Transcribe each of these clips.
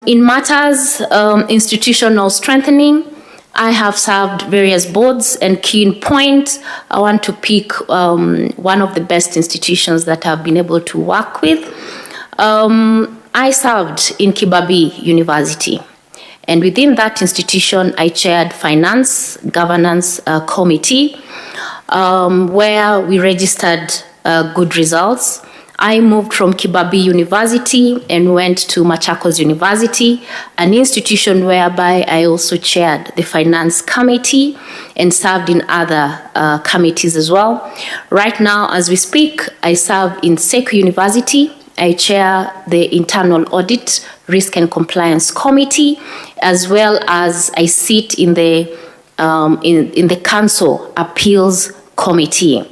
In matters institutional strengthening, I have served various boards, and key in point, I want to pick one of the best institutions that I've been able to work with. I served in Kibabii University, and within that institution, I chaired Finance Governance Committee, where we registered good results. I moved from Kibabii University and went to Machakos University, an institution whereby I also chaired the Finance Committee and served in other committees as well. Right now, as we speak, I serve in Seku University. I chair the Internal Audit, Risk and Compliance Committee, as well as I sit in the Council Appeals Committee.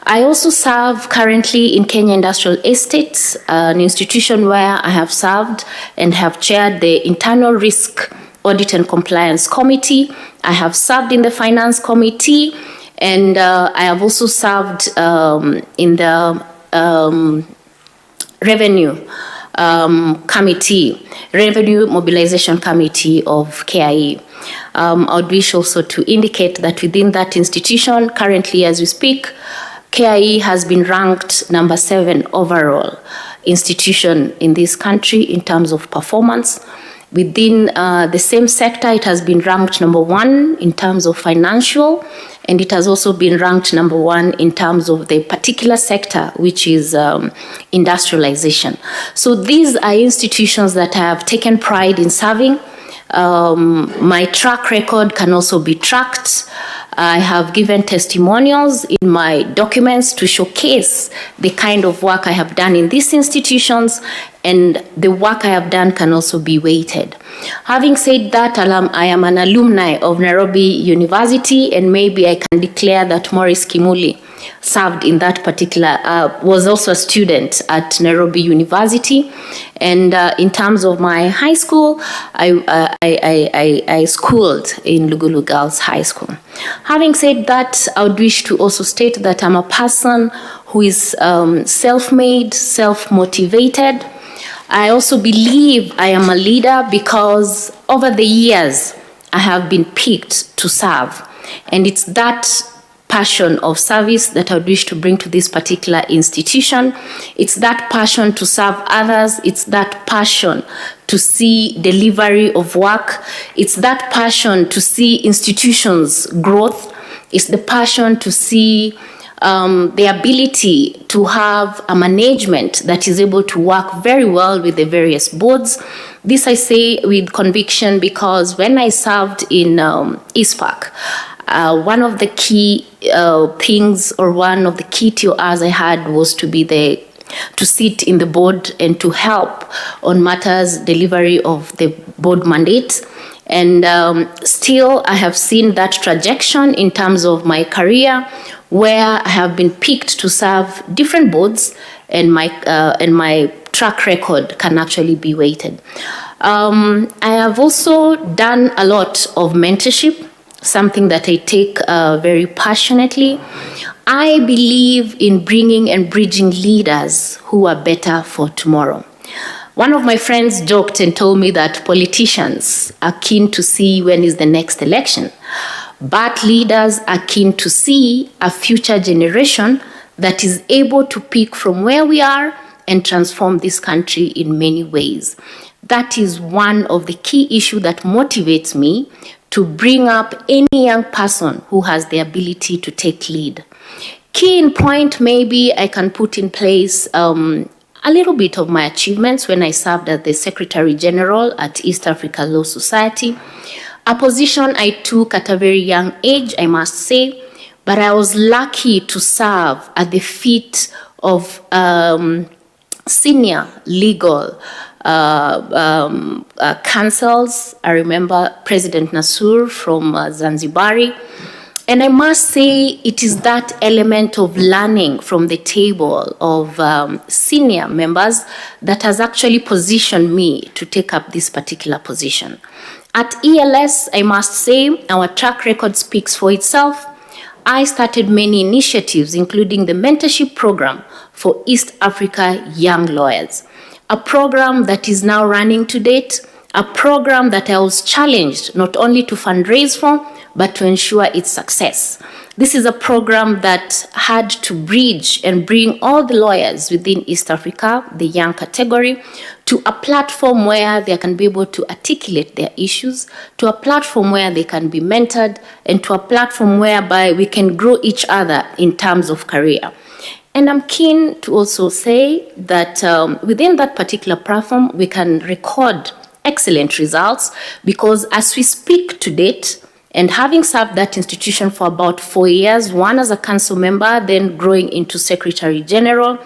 I also serve currently in Kenya Industrial Estates, an institution where I have served and have chaired the Internal Risk Audit and Compliance Committee. I have served in the Finance Committee, and I have also served in the Revenue Committee, Revenue Mobilization Committee of KIE. I would wish also to indicate that within that institution, currently as we speak, KIE has been ranked number 7 overall institution in this country in terms of performance. Within the same sector, it has been ranked number 1 in terms of financial, and it has also been ranked number 1 in terms of the particular sector, which is industrialization. So these are institutions that I have taken pride in serving. My track record can also be tracked. I have given testimonials in my documents to showcase the kind of work I have done in these institutions, and the work I have done can also be weighted. Having said that, I am an alumni of Nairobi University, and maybe I can declare that Maurice Kimuli served in that particular, was also a student at Nairobi University. And in terms of my high school, I schooled in Lugulu Girls High School. Having said that, I would wish to also state that I'm a person who is self-made, self-motivated. I also believe I am a leader because over the years, I have been picked to serve. And it's that passion of service that I would wish to bring to this particular institution. It's that passion to serve others. It's that passion to see delivery of work. It's that passion to see institutions' growth. It's the passion to see the ability to have a management that is able to work very well with the various boards. This I say with conviction because when I served in ISPAC, one of the key things or one of the key TORs I had was to sit in the board and to help on matters delivery of the board mandate. And still I have seen that trajectory in terms of my career where I have been picked to serve different boards, and my track record can actually be weighted. I have also done a lot of mentorship, something that I take very passionately. I believe in bringing and bridging leaders who are better for tomorrow. One of my friends joked and told me that politicians are keen to see when is the next election, but leaders are keen to see a future generation that is able to pick from where we are and transform this country in many ways. That is one of the key issues that motivates me to bring up any young person who has the ability to take lead. Key in point, maybe I can put in place a little bit of my achievements when I served as the Secretary General at East Africa Law Society, a position I took at a very young age, I must say, but I was lucky to serve at the feet of senior legal councils. I remember President Nasur from Zanzibari. And I must say it is that element of learning from the table of senior members that has actually positioned me to take up this particular position. At ELS, I must say our track record speaks for itself. I started many initiatives, including the mentorship program for East Africa young lawyers, a program that is now running to date, a program that I was challenged not only to fundraise for, but to ensure its success. This is a program that had to bridge and bring all the lawyers within East Africa, the young category, to a platform where they can be able to articulate their issues, to a platform where they can be mentored, and to a platform whereby we can grow each other in terms of career. And I'm keen to also say that within that particular platform, we can record excellent results, because as we speak to date, and having served that institution for about 4 years, one as a council member, then growing into Secretary General,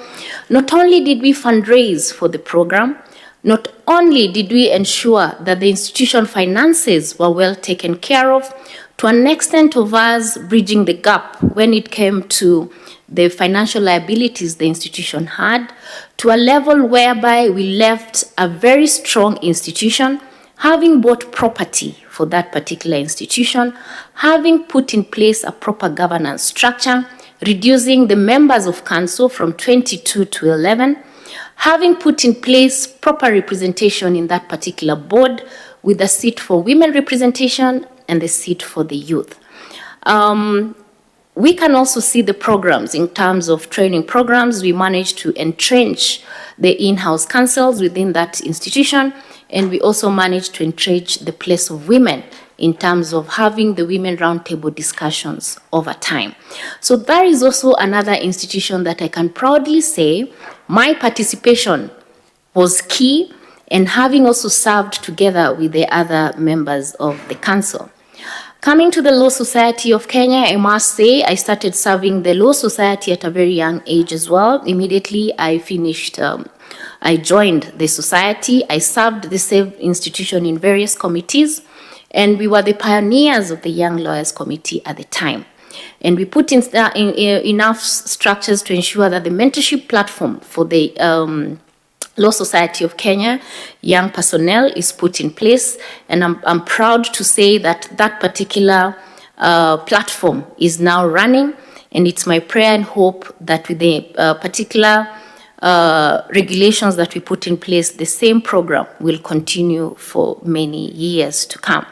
not only did we fundraise for the program, not only did we ensure that the institution finances were well taken care of, to an extent of us bridging the gap when it came to the financial liabilities the institution had, to a level whereby we left a very strong institution, having bought property for that particular institution, having put in place a proper governance structure, reducing the members of council from 22 to 11, having put in place proper representation in that particular board with a seat for women representation and the seat for the youth. We can also see the programs in terms of training programs. We managed to entrench the in-house councils within that institution, and we also managed to entrench the place of women in terms of having the women roundtable discussions over time. So that is also another institution that I can proudly say my participation was key, and having also served together with the other members of the council. Coming to the Law Society of Kenya, I must say I started serving the Law Society at a very young age as well. Immediately I finished, I joined the society. I served the same institution in various committees, and we were the pioneers of the Young Lawyers Committee at the time. And we put in enough structures to ensure that the mentorship platform for the Law Society of Kenya young personnel is put in place, and I'm proud to say that that particular platform is now running, and it's my prayer and hope that with the particular regulations that we put in place, the same program will continue for many years to come.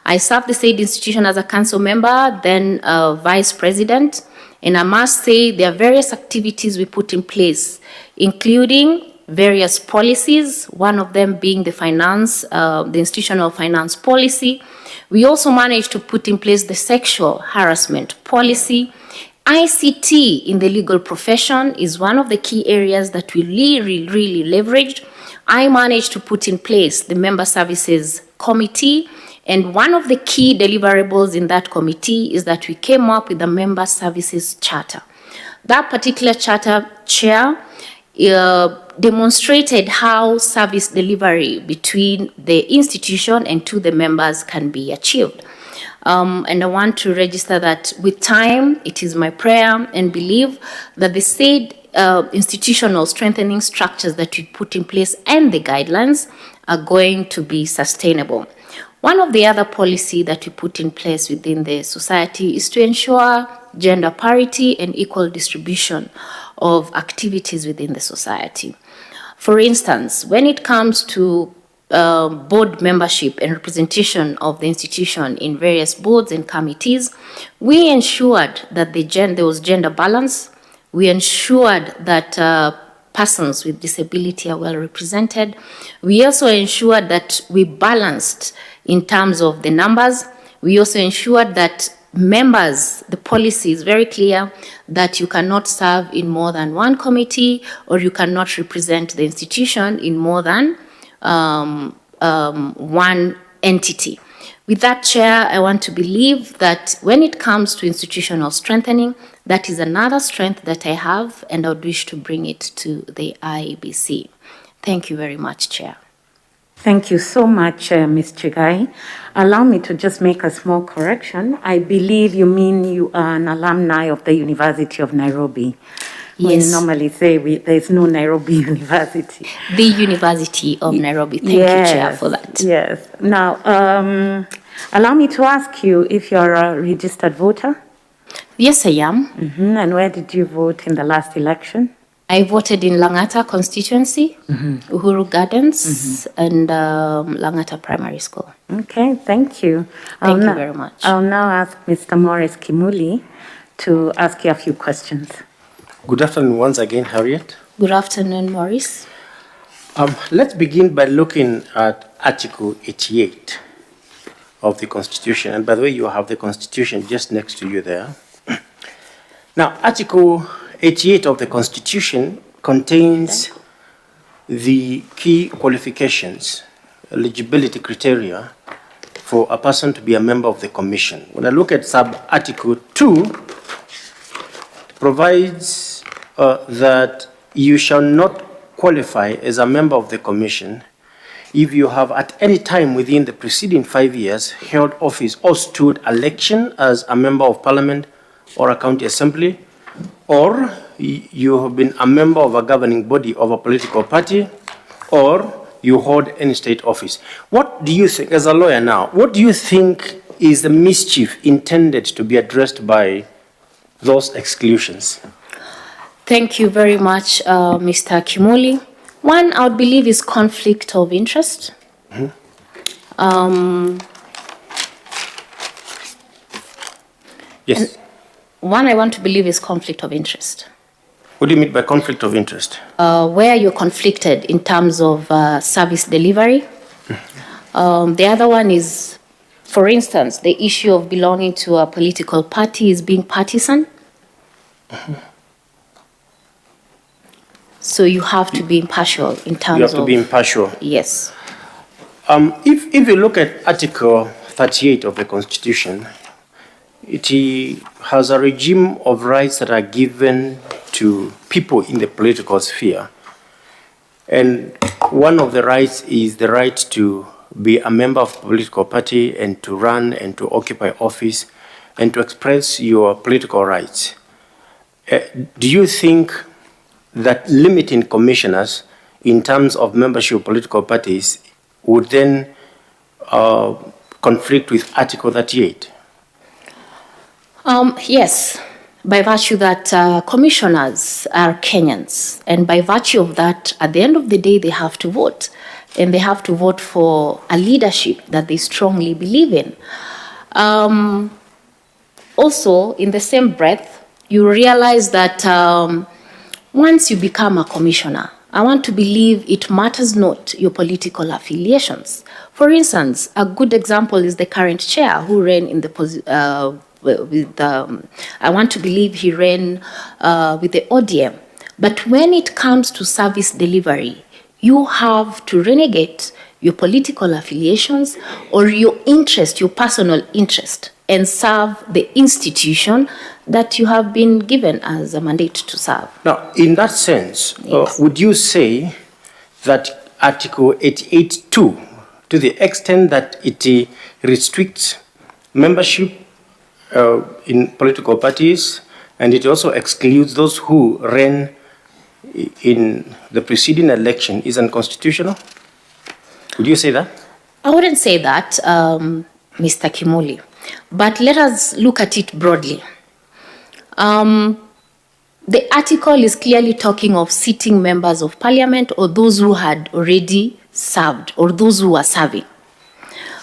I served the said institution as a council member, then vice president, and I must say there are various activities we put in place, including various policies, one of them being the institutional finance policy. We also managed to put in place the sexual harassment policy. ICT in the legal profession is one of the key areas that we really leveraged. I managed to put in place the Member Services Committee, and one of the key deliverables in that committee is that we came up with the Member Services Charter. That particular charter, Chair, demonstrated how service delivery between the institution and to the members can be achieved. And I want to register that with time, it is my prayer and belief that the said institutional strengthening structures that we put in place and the guidelines are going to be sustainable. One of the other policy that we put in place within the society is to ensure gender parity and equal distribution of activities within the society. For instance, when it comes to board membership and representation of the institution in various boards and committees, we ensured that there was gender balance. We ensured that persons with disability are well represented. We also ensured that we balanced in terms of the numbers. We also ensured that members, the policy is very clear that you cannot serve in more than one committee, or you cannot represent the institution in more than one entity. With that, Chair, I want to believe that when it comes to institutional strengthening, that is another strength that I have, and I would wish to bring it to the IEBC. Thank you very much, Chair. Thank you so much, Ms. Chigai. Allow me to just make a small correction. I believe you mean you are an alumni of the University of Nairobi. Yes. We normally say there's no Nairobi University. The University of Nairobi. Thank you, Chair, for that. Yes. Now, allow me to ask you if you're a registered voter. Yes, I am. And where did you vote in the last election? I voted in Langata constituency, Uhuru Gardens, and Langata Primary School. Okay, thank you. Thank you very much. I'll now ask Mr. Morris Kimuli to ask you a few questions. Good afternoon once again, Harriet. Good afternoon, Maurice. Let's begin by looking at Article 88 of the Constitution. And by the way, you have the Constitution just next to you there. Now, Article 88 of the Constitution contains the key qualifications, eligibility criteria for a person to be a member of the Commission. When I look at sub-Article 2, it provides that you shall not qualify as a member of the Commission if you have at any time within the preceding 5 years held office or stood election as a member of Parliament or a county assembly, or you have been a member of a governing body of a political party, or you hold any state office. What do you think, as a lawyer now, what do you think is the mischief intended to be addressed by those exclusions? Thank you very much, Mr. Kimuli. One, I would believe, is conflict of interest. Yes. One I want to believe is conflict of interest. What do you mean by conflict of interest? Where you're conflicted in terms of service delivery. The other one is, for instance, the issue of belonging to a political party is being partisan. So you have to be impartial in terms of... You have to be impartial. Yes. If you look at Article 38 of the Constitution, it has a regime of rights that are given to people in the political sphere. And one of the rights is the right to be a member of a political party and to run and to occupy office and to express your political rights. Do you think that limiting commissioners in terms of membership of political parties would then conflict with Article 38? Yes, by virtue that commissioners are Kenyans, and by virtue of that, at the end of the day, they have to vote, and they have to vote for a leadership that they strongly believe in. Also, in the same breath, you realize that once you become a commissioner, I want to believe it matters not your political affiliations. For instance, a good example is the current chair who ran in the I want to believe he ran with the ODM. But when it comes to service delivery, you have to renegade your political affiliations or your interest, your personal interest, and serve the institution that you have been given as a mandate to serve. Now, in that sense, Yes. would you say that Article 88(2), to the extent that it restricts membership in political parties, and it also excludes those who ran in the preceding election, is unconstitutional? Would you say that? I wouldn't say that, Mr. Kimuli, but let us look at it broadly. The article is clearly talking of sitting members of parliament or those who had already served or those who are serving.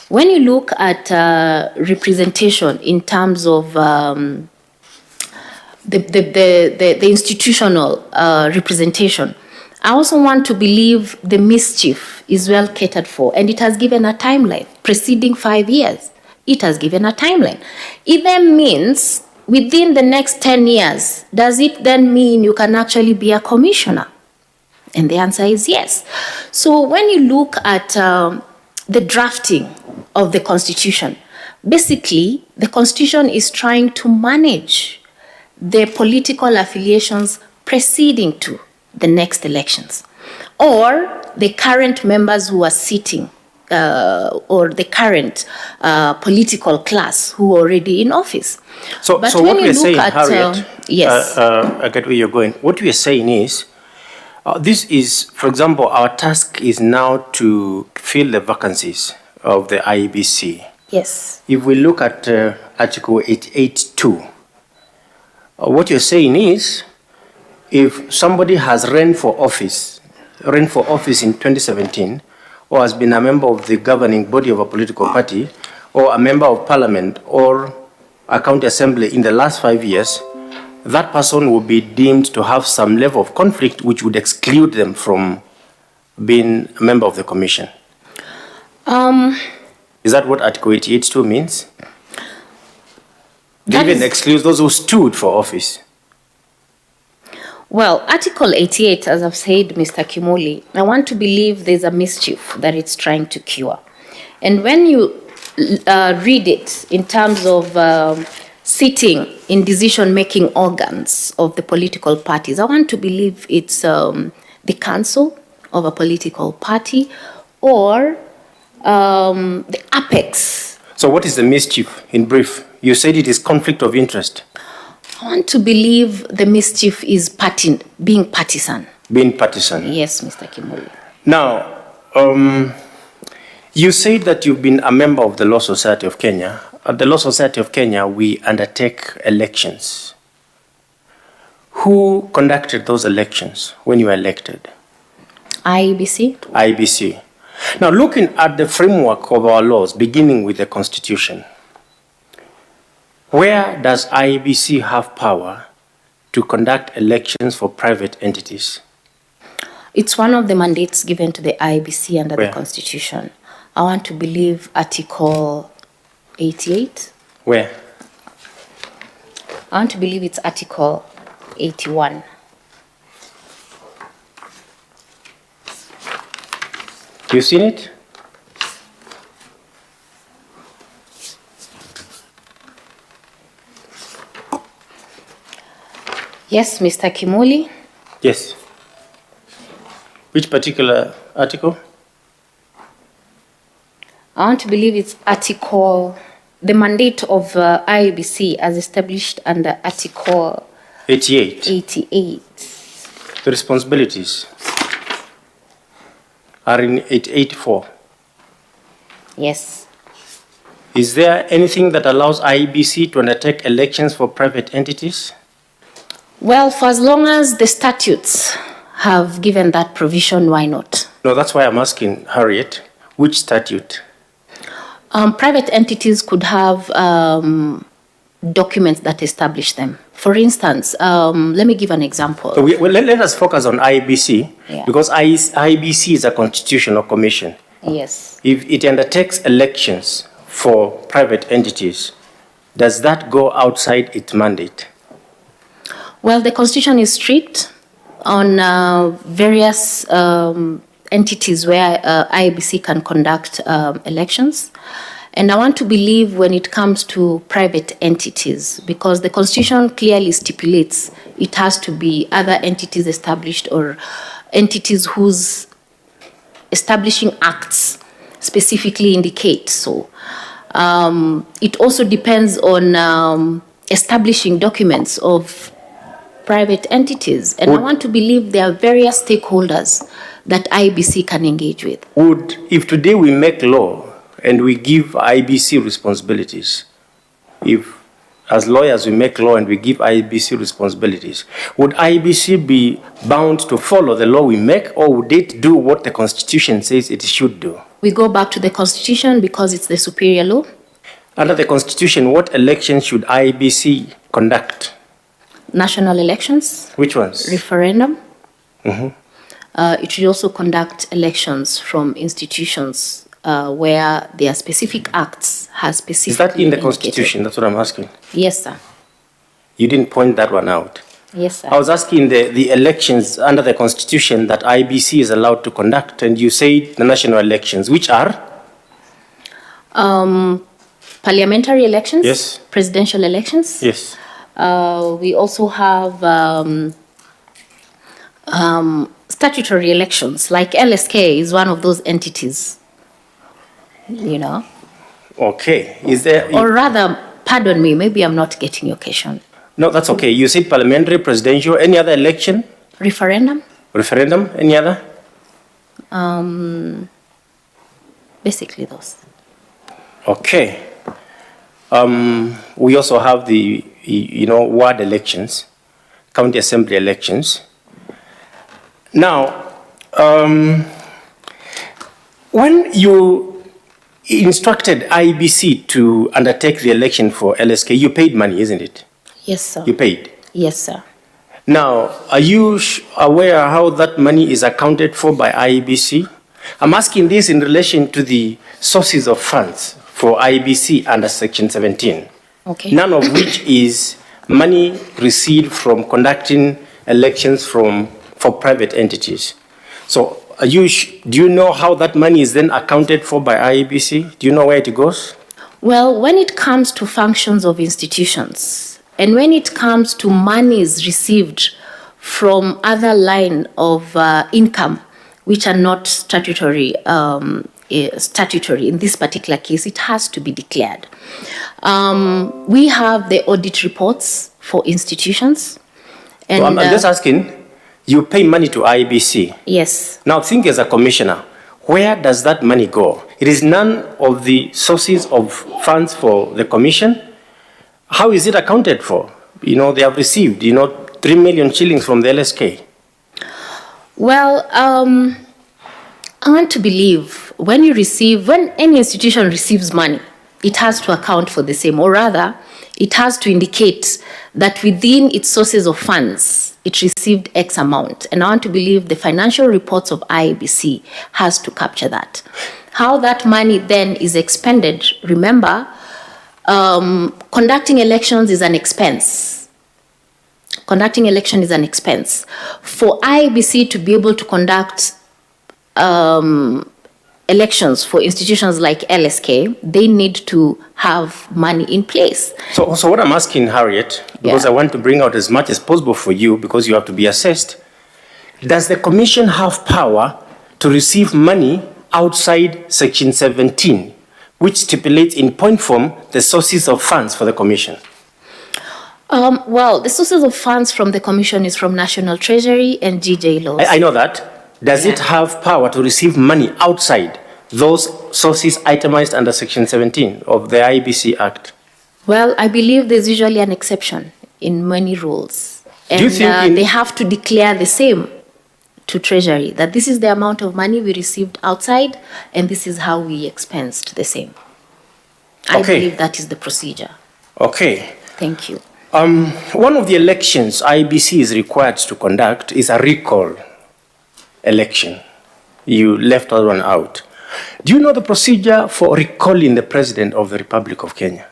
When you look at representation in terms of the institutional representation, I also want to believe the mischief is well catered for, and it has given a timeline. Preceding 5 years, it has given a timeline. It then means within the next 10 years, does it then mean you can actually be a commissioner? And the answer is yes. So when you look at the drafting of the Constitution, basically, the Constitution is trying to manage the political affiliations preceding to the next elections, or the current members who are sitting, or the current political class who are already in office. So what we're saying, Harriet, yes. I get where you're going. What we're saying is, this is, for example, our task is now to fill the vacancies of the IEBC. Yes. If we look at Article 88(2), what you're saying is, if somebody has run for office in 2017, or has been a member of the governing body of a political party, or a member of parliament, or a county assembly in the last 5 years, that person will be deemed to have some level of conflict which would exclude them from being a member of the commission. Is that what Article 88.2 means? They even exclude those who stood for office. Well, Article 88, as I've said, Mr. Kimoli, I want to believe there's a mischief that it's trying to cure. And when you read it in terms of sitting in decision-making organs of the political parties, I want to believe it's the council of a political party or the apex. So what is the mischief in brief? You said it is conflict of interest. I want to believe the mischief is being partisan. Being partisan. Yes, Mr. Kimoli. Now, you said that you've been a member of the Law Society of Kenya. At the Law Society of Kenya, we undertake elections. Who conducted those elections when you were elected? IEBC. IEBC. Now, looking at the framework of our laws, beginning with the Constitution, where does IEBC have power to conduct elections for private entities? It's one of the mandates given to the IEBC under Where? the Constitution. I want to believe Article 88. Where? I want to believe it's Article 81. You seen it? Yes, Mr. Kimoli. Yes. Which particular article? I want to believe it's the mandate of IEBC as established under Article 88. 88. The responsibilities are in 884. Yes. Is there anything that allows IEBC to undertake elections for private entities? Well, for as long as the statutes have given that provision, why not? No, that's why I'm asking Harriet, which statute? Private entities could have documents that establish them. For instance, let me give an example. So let us focus on IEBC, Yeah. because IEBC is a constitutional commission. Yes. If it undertakes elections for private entities, does that go outside its mandate? Well, the Constitution is strict on various entities where IEBC can conduct elections. And I want to believe when it comes to private entities, because the Constitution clearly stipulates it has to be other entities established or entities whose establishing acts specifically indicate so. It also depends on establishing documents of private entities. And I want to believe there are various stakeholders that IEBC can engage with. If today we make law and we give IEBC responsibilities, if as lawyers we make law and we give IEBC responsibilities, would IEBC be bound to follow the law we make, or would it do what the Constitution says it should do? We go back to the Constitution because it's the superior law. Under the Constitution, what elections should IEBC conduct? National elections. Which ones? Referendum. It should also conduct elections from institutions where their specific acts have specifically Is that in the indicated. Constitution? That's what I'm asking. Yes, sir. You didn't point that one out. Yes, sir. I was asking the elections under the Constitution that IEBC is allowed to conduct, and you said the national elections, which are? Parliamentary elections. Yes. Presidential elections. Yes. We also have statutory elections, like LSK is one of those entities, you know. Okay. Is there? Or rather, pardon me, maybe I'm not getting your question. No, that's okay. You said parliamentary, presidential, any other election? Referendum? Referendum, any other? Basically those. Okay. We also have the, ward elections. county assembly elections. Now, when you instructed IEBC to undertake the election for LSK, you paid money, isn't it? Yes, sir. You paid? Yes, sir. Now, are you aware how that money is accounted for by IEBC? I'm asking this in relation to the sources of funds for IEBC under Section 17. Okay. None of which is money received from conducting elections for private entities. So, do you know how that money is then accounted for by IEBC? Do you know where it goes? Well, when it comes to functions of institutions, and when it comes to monies received from other line of income, which are not statutory, in this particular case, it has to be declared. We have the audit reports for institutions. And, So I'm just asking, you pay money to IEBC. Yes. Now think as a commissioner, where does that money go? It is none of the sources of funds for the commission. How is it accounted for? You know, they have received, 3 million shillings from the LSK. Well, I want to believe when any institution receives money, it has to account for the same, or rather, it has to indicate that within its sources of funds, it received X amount. And I want to believe the financial reports of IEBC has to capture that. How that money then is expended, remember, conducting elections is an expense. Conducting election is an expense. For IEBC to be able to conduct elections for institutions like LSK, they need to have money in place. So what I'm asking, Harriet, because I want to bring out as much as possible for you, because you have to be assessed, does the commission have power to receive money outside Section 17, which stipulates in point form the sources of funds for the commission? Well, the sources of funds from the commission is from National Treasury and GJ laws. I know that. Does it have power to receive money outside those sources itemized under Section 17 of the IEBC Act? Well, I believe there's usually an exception in many rules. And Do you think they have to declare the same to Treasury, that this is the amount of money we received outside, and this is how we expensed the same. I believe that is the procedure. Okay. Thank you. One of the elections IEBC is required to conduct is a recall election. You left that one out. Do you know the procedure for recalling the President of the Republic of Kenya?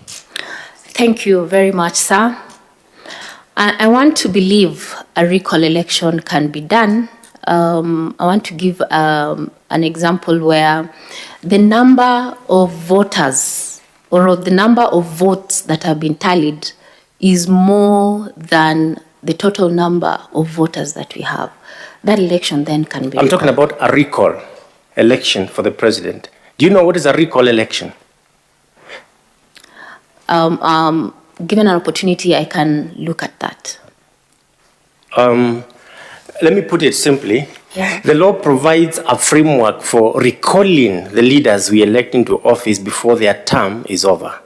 Thank you very much, sir. I want to believe a recall election can be done. I want to give an example where the number of voters or the number of votes that have been tallied is more than the total number of voters that we have. That election then can be I'm talking about a recall election for the president. Do you know what is a recall election? Given an opportunity, I can look at that. Let me put it simply. Yeah. The law provides a framework for recalling the leaders we elect into office before their term is over.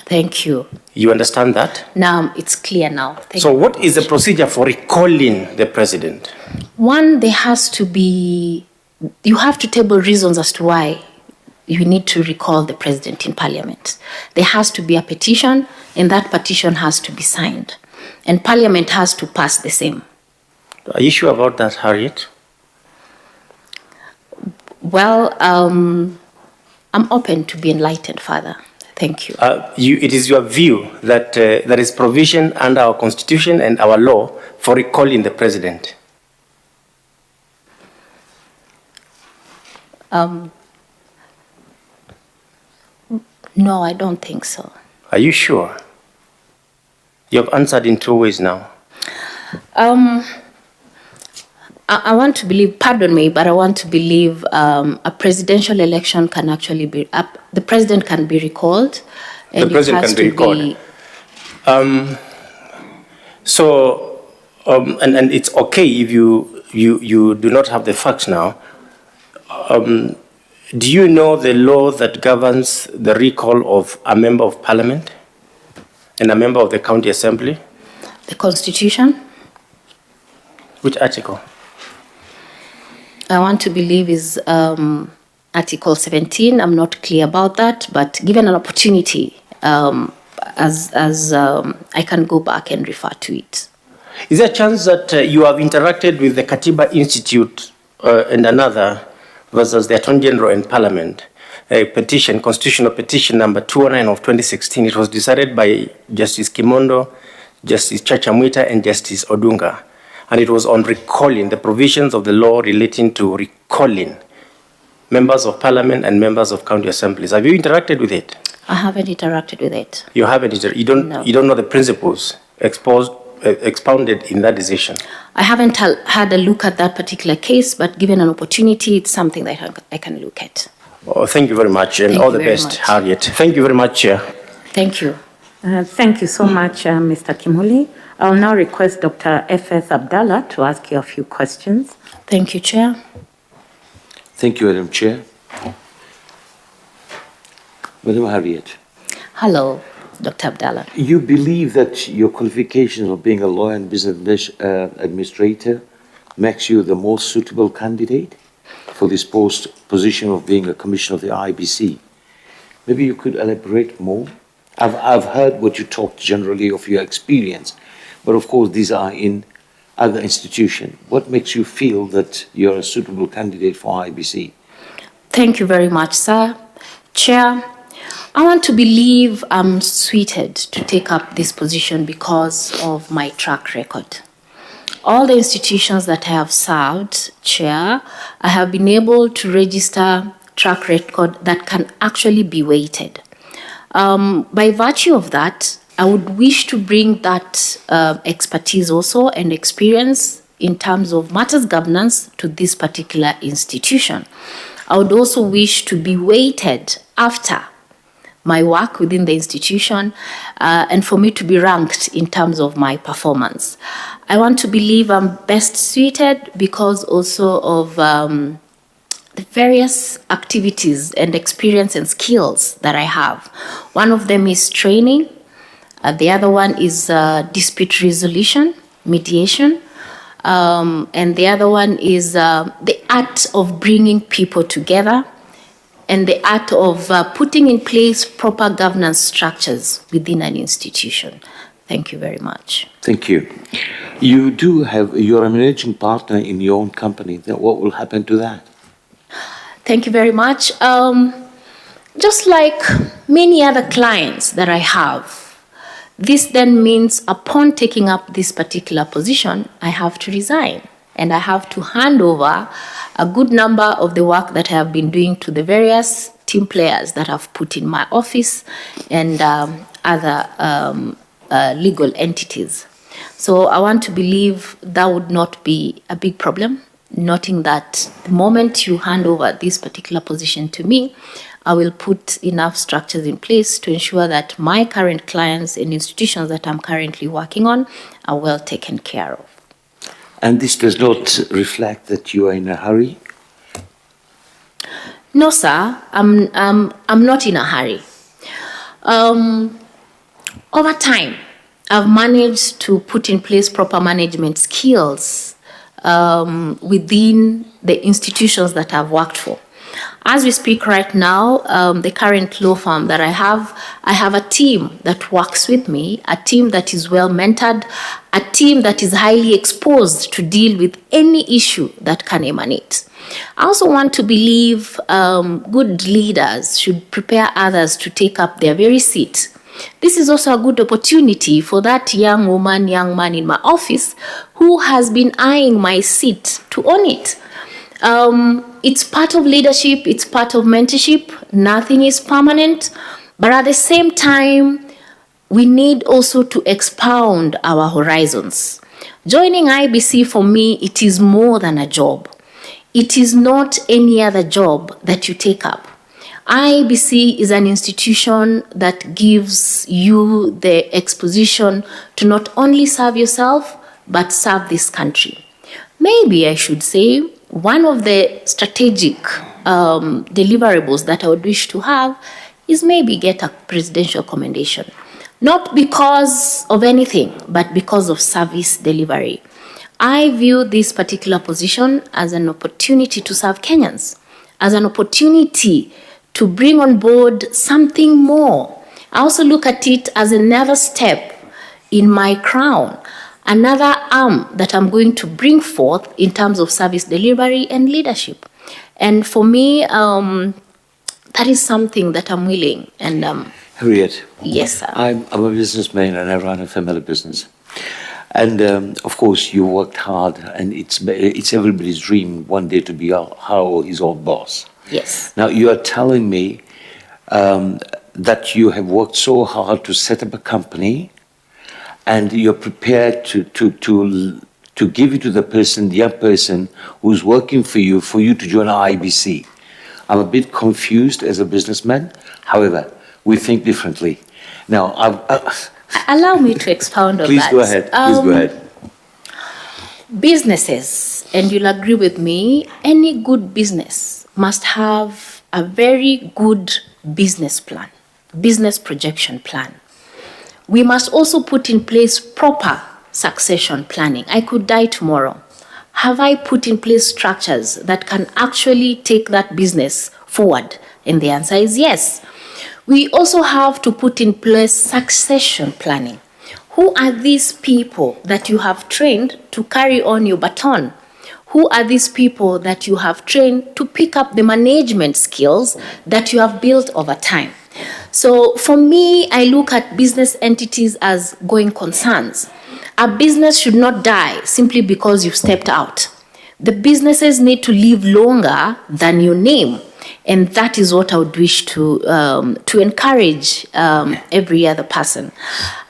Thank you. You understand that? Now it's clear now. So what is the procedure for recalling the president? One, there has to be, you have to table reasons as to why you need to recall the president in parliament. There has to be a petition, and that petition has to be signed. And parliament has to pass the same. Are you sure about that, Harriet? Well, I'm open to be enlightened, Father. Thank you. It is your view that there is provision under our constitution and our law for recalling the president? No, I don't think so. Are you sure? You have answered in two ways now. I want to believe, pardon me, but I want to believe a presidential election can actually be, the president can be recalled. And the president can be recalled. And it's okay if you do not have the facts now. Do you know the law that governs the recall of a member of parliament and a member of the county assembly? The Constitution. Which article? I want to believe is Article 17. I'm not clear about that, but given an opportunity, I can go back and refer to it. Is there a chance that you have interacted with the Katiba Institute and another versus the Attorney General and Parliament? A petition, constitutional petition number 209 of 2016. It was decided by Justice Kimondo, Justice Chacha Mwita, and Justice Odunga. And it was on recalling the provisions of the law relating to recalling members of Parliament and members of county assemblies. Have you interacted with it? I haven't interacted with it. You haven't. You don't know the principles expounded in that decision. I haven't had a look at that particular case, but given an opportunity, it's something that I can look at. Oh, thank you very much, and all the best, Harriet. Thank you very much, Chair. Thank you. Thank you so much, Mr. Kimuli. I'll now request Dr. F.S. Abdallah to ask you a few questions. Thank you, Chair. Thank you, Madam Chair. Madam Harriet. Hello, Dr. Abdallah. You believe that your qualifications of being a lawyer and business administrator makes you the most suitable candidate for this position of being a commissioner of the IEBC. Maybe you could elaborate more. I've heard what you talked generally of your experience, but of course these are in other institutions. What makes you feel that you're a suitable candidate for IEBC? Thank you very much, sir. Chair, I want to believe I'm suited to take up this position because of my track record. All the institutions that I have served, Chair, I have been able to register track record that can actually be weighted. By virtue of that, I would wish to bring that expertise also and experience in terms of matters governance to this particular institution. I would also wish to be weighted after my work within the institution and for me to be ranked in terms of my performance. I want to believe I'm best suited because also of the various activities and experience and skills that I have. One of them is training. The other one is dispute resolution, mediation. And the other one is the art of bringing people together and the art of putting in place proper governance structures within an institution. Thank you very much. Thank you. You're a managing partner in your own company. Then what will happen to that? Thank you very much. Just like many other clients that I have, this then means upon taking up this particular position, I have to resign and I have to hand over a good number of the work that I have been doing to the various team players that I've put in my office and other legal entities. So I want to believe that would not be a big problem, noting that the moment you hand over this particular position to me, I will put enough structures in place to ensure that my current clients and institutions that I'm currently working on are well taken care of. And this does not reflect that you are in a hurry? No, sir. I'm not in a hurry. Over time, I've managed to put in place proper management skills within the institutions that I've worked for. As we speak right now, the current law firm that I have a team that works with me, a team that is well mentored, a team that is highly exposed to deal with any issue that can emanate. I also want to believe good leaders should prepare others to take up their very seat. This is also a good opportunity for that young woman, young man in my office who has been eyeing my seat to own it. It's part of leadership, it's part of mentorship. Nothing is permanent, but at the same time, we need also to expound our horizons. Joining IEBC for me, it is more than a job. It is not any other job that you take up. IEBC is an institution that gives you the exposition to not only serve yourself, but serve this country. Maybe I should say, one of the strategic deliverables that I would wish to have is maybe get a presidential commendation. not because of anything, but because of service delivery. I view this particular position as an opportunity to serve Kenyans, as an opportunity to bring on board something more. I also look at it as another step in my crown, another arm that I'm going to bring forth in terms of service delivery and leadership. And for me, that is something that I'm willing. And Harriet. yes, sir. I'm a businessman and I run a family business. And of course, you worked hard, and it's everybody's dream one day to be his own boss. Yes. Now, you are telling me that you have worked so hard to set up a company, and you're prepared to give it to the young person who's working for you to join IEBC. I'm a bit confused as a businessman. However, we think differently. Now, allow me to expound on please that. go ahead. Please go ahead. Businesses, and you'll agree with me, any good business must have a very good business plan, business projection plan. We must also put in place proper succession planning. I could die tomorrow. Have I put in place structures that can actually take that business forward? And the answer is yes. We also have to put in place succession planning. Who are these people that you have trained to carry on your baton? Who are these people that you have trained to pick up the management skills that you have built over time? So for me, I look at business entities as going concerns. A business should not die simply because you've stepped out. The businesses need to live longer than your name. And that is what I would wish to encourage every other person.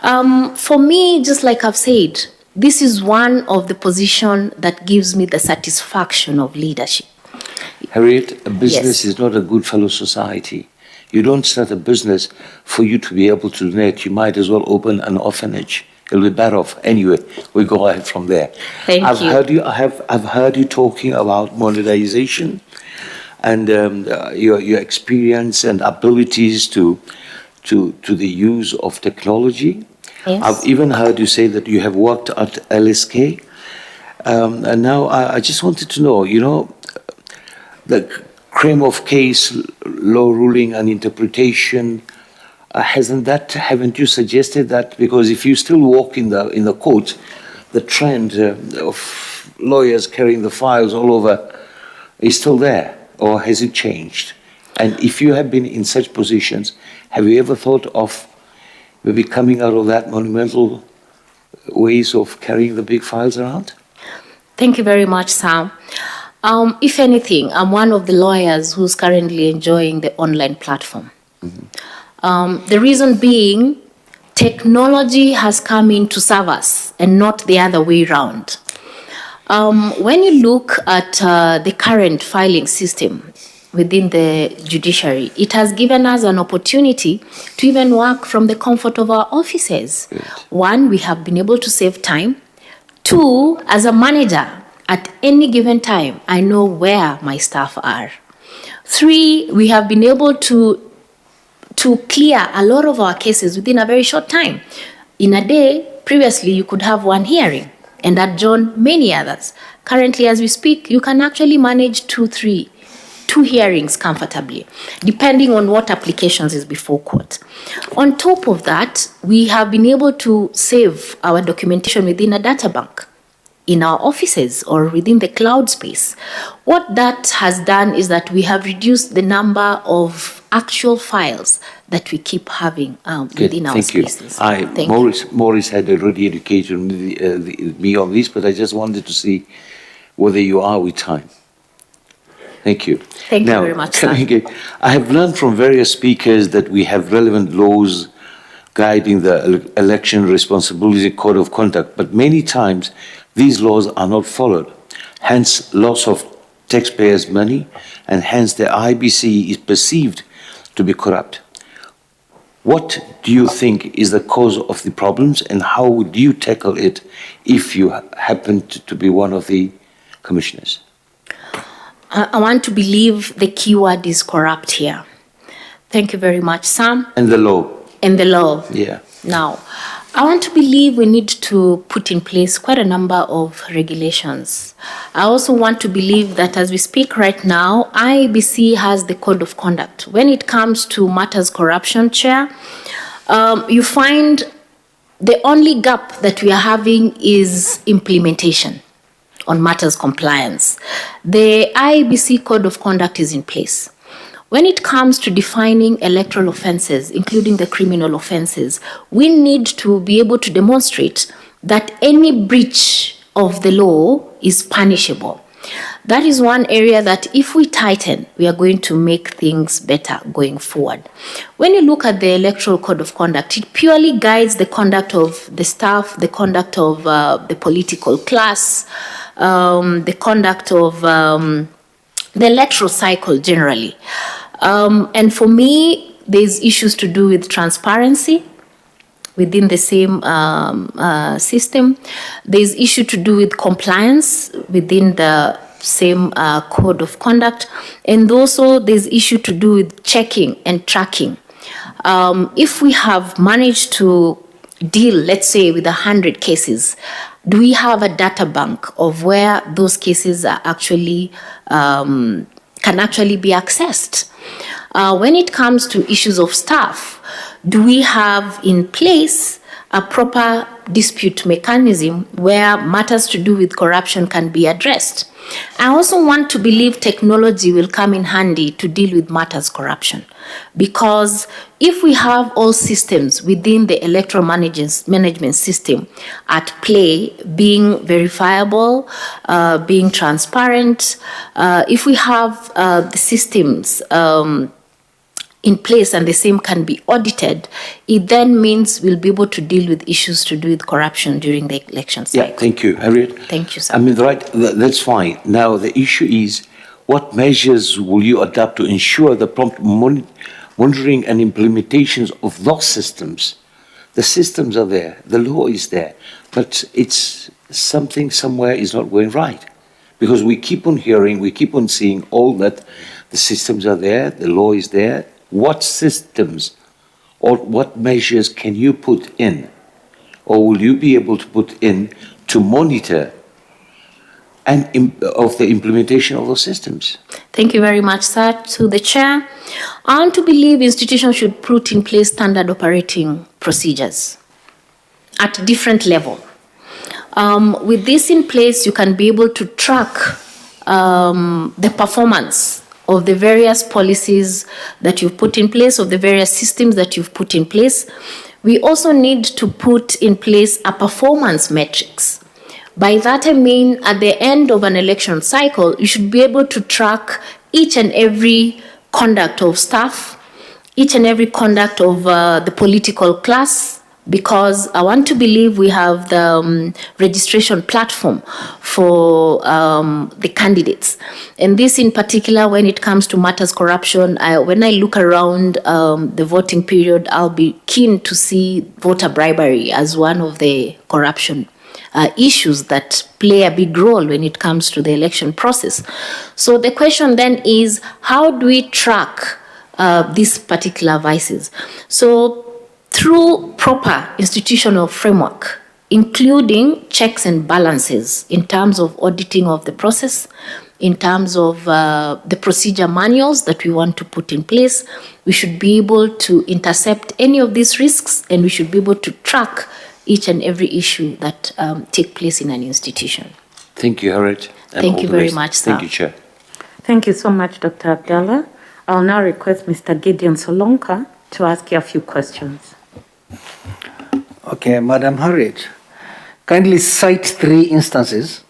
For me, just like I've said, this is one of the positions that gives me the satisfaction of leadership. Harriet, a business Yes. is not a good fellow society. You don't start a business for you to be able to donate. You might as well open an orphanage. It'll be better off. Anyway, we go ahead from there. Thank you. I've heard you talking about monetization and your experience and abilities to the use of technology. Yes. I've even heard you say that you have worked at LSK. And now I just wanted to know, the cream of case, law ruling and interpretation, haven't you suggested that? Because if you still walk in the court, the trend of lawyers carrying the files all over is still there, or has it changed? And if you have been in such positions, have you ever thought of maybe coming out of that monumental ways of carrying the big files around? Thank you very much, Sam. If anything, I'm one of the lawyers who's currently enjoying the online platform. Mm-hmm. The reason being, technology has come in to serve us and not the other way around. When you look at the current filing system within the judiciary, it has given us an opportunity to even work from the comfort of our offices. Good. One, we have been able to save time. Two, as a manager, at any given time, I know where my staff are. Three, we have been able to clear a lot of our cases within a very short time. In a day, previously, you could have one hearing and adjourn many others. Currently, as we speak, you can actually manage two hearings comfortably, depending on what applications is before court. On top of that, we have been able to save our documentation within a data bank in our offices or within the cloud space. What that has done is that we have reduced the number of actual files that we keep having within our spaces. Thank you. Maurice had already educated me on this, but I just wanted to see whether you are with time. Thank you. Thank you very much, sir. I have learned from various speakers that we have relevant laws guiding the election responsibility code of conduct, but many times these laws are not followed. Hence, loss of taxpayers' money, and hence the IEBC is perceived to be corrupt. What do you think is the cause of the problems, and how would you tackle it if you happen to be one of the commissioners? I want to believe the keyword is corrupt here. Thank you very much, Sam. And the law. and the law. Yeah. Now, I want to believe we need to put in place quite a number of regulations. I also want to believe that as we speak right now, IEBC has the code of conduct. When it comes to matters corruption, Chair, you find the only gap that we are having is implementation on matters compliance. The IEBC code of conduct is in place. When it comes to defining electoral offenses, including the criminal offenses, we need to be able to demonstrate that any breach of the law is punishable. That is one area that if we tighten, we are going to make things better going forward. When you look at the Electoral Code of Conduct, it purely guides the conduct of the staff, the conduct of the political class, the conduct of the electoral cycle generally. And for me, there's issues to do with transparency within the same system. There's issue to do with compliance within the same code of conduct. And also there's issue to do with checking and tracking. If we have managed to deal, let's say, with 100 cases, do we have a data bank of where those cases are actually can actually be accessed? When it comes to issues of staff, do we have in place a proper dispute mechanism where matters to do with corruption can be addressed? I also want to believe technology will come in handy to deal with matters corruption, because if we have all systems within the electoral management system at play, being verifiable, being transparent, if we have the systems in place and the same can be audited, it then means we'll be able to deal with issues to do with corruption during the election cycle. Yeah, thank you, Harriet. Thank you, sir. I mean, right, that's fine. Now, the issue is, what measures will you adopt to ensure the prompt monitoring and implementations of those systems? The systems are there, the law is there, but it's something somewhere is not going right. Because we keep on hearing, we keep on seeing all that the systems are there, the law is there. What systems or what measures can you put in, or will you be able to put in to monitor and of the implementation of those systems? Thank you very much, sir. To the chair, I want to believe institutions should put in place standard operating procedures at different level. With this in place, you can be able to track the performance of the various policies that you've put in place, of the various systems that you've put in place. We also need to put in place a performance metrics. By that I mean, at the end of an election cycle, you should be able to track each and every conduct of staff, each and every conduct of the political class, because I want to believe we have the registration platform for the candidates. And this in particular, when it comes to matters corruption, when I look around the voting period, I'll be keen to see voter bribery as one of the corruption issues that play a big role when it comes to the election process. So the question then is, how do we track these particular vices? So through proper institutional framework, including checks and balances in terms of auditing of the process, in terms of the procedure manuals that we want to put in place, we should be able to intercept any of these risks, and we should be able to track each and every issue that take place in an institution. Thank you, Harriet. Thank you very much, sir. Thank you, Chair. Thank you so much, Dr. Abdallah. I'll now request Mr. Gideon Solonka to ask you a few questions. Okay, Madam Harriet, kindly cite 3 instances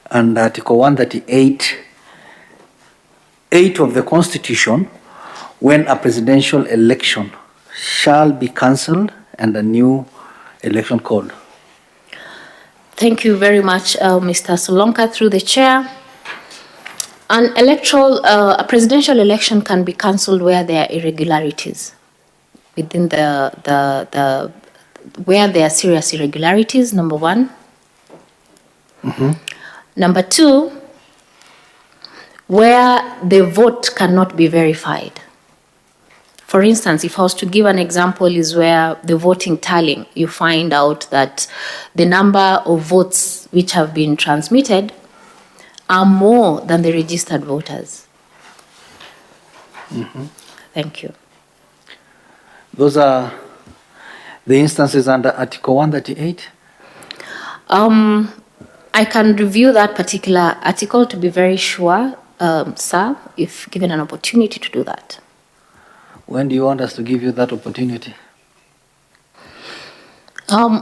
under Article 138(8) of the Constitution when a presidential election shall be cancelled and a new election called. Thank you very much, Mr. Solonka, through the chair. A presidential election can be cancelled where there are irregularities within where there are serious irregularities, number 1. Mm-hmm. Number 2, where the vote cannot be verified. For For instance, if I was to give an example, is where the voting tallying, you find out that the number of votes which have been transmitted are more than the registered voters. Thank you. Those are the instances under Article 138? I can review that particular article to be very sure, sir, if given an opportunity to do that. When do you want us to give you that opportunity? I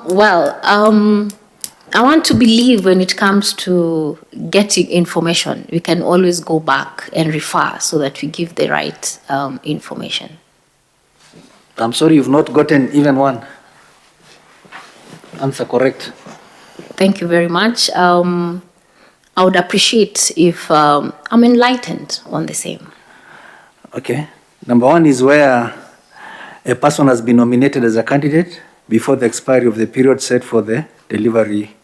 want to believe when it comes to getting information, we can always go back and refer so that we give the right information. I'm sorry you've not gotten even one. Answer correct. Thank you very much. I would appreciate if I'm enlightened on the same. Okay. Number one is where a person has been nominated as a candidate before the expiry of the period set for the delivery.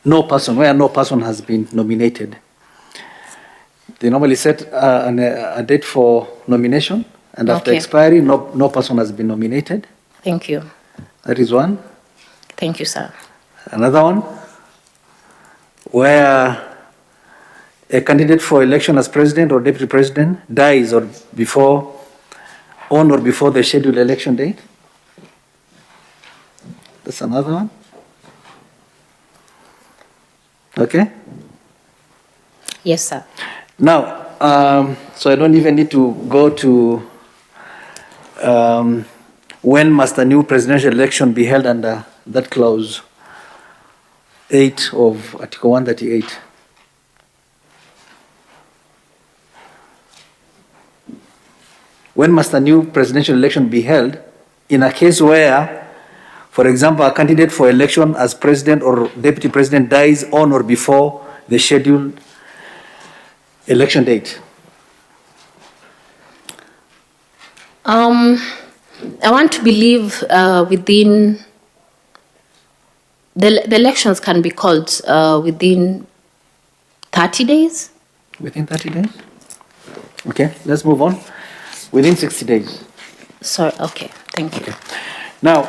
Where no person has been nominated. They normally set a date for nomination, and after expiry, no person has been nominated. Thank you. That is one. Thank you, sir. Another one, where a candidate for election as president or deputy president dies on or before the scheduled election date. That's another one. Okay? Yes, sir. Now, so I don't even need to go to when must a new presidential election be held under that clause 8 of Article 138. When must a new presidential election be held in a case where, for example, a candidate for election as president or deputy president dies on or before the scheduled election date? I want to believe within the elections can be called within 30 days. Within 30 days? Okay, let's move on. Within 60 days. Sorry, okay, thank you. Okay. Now,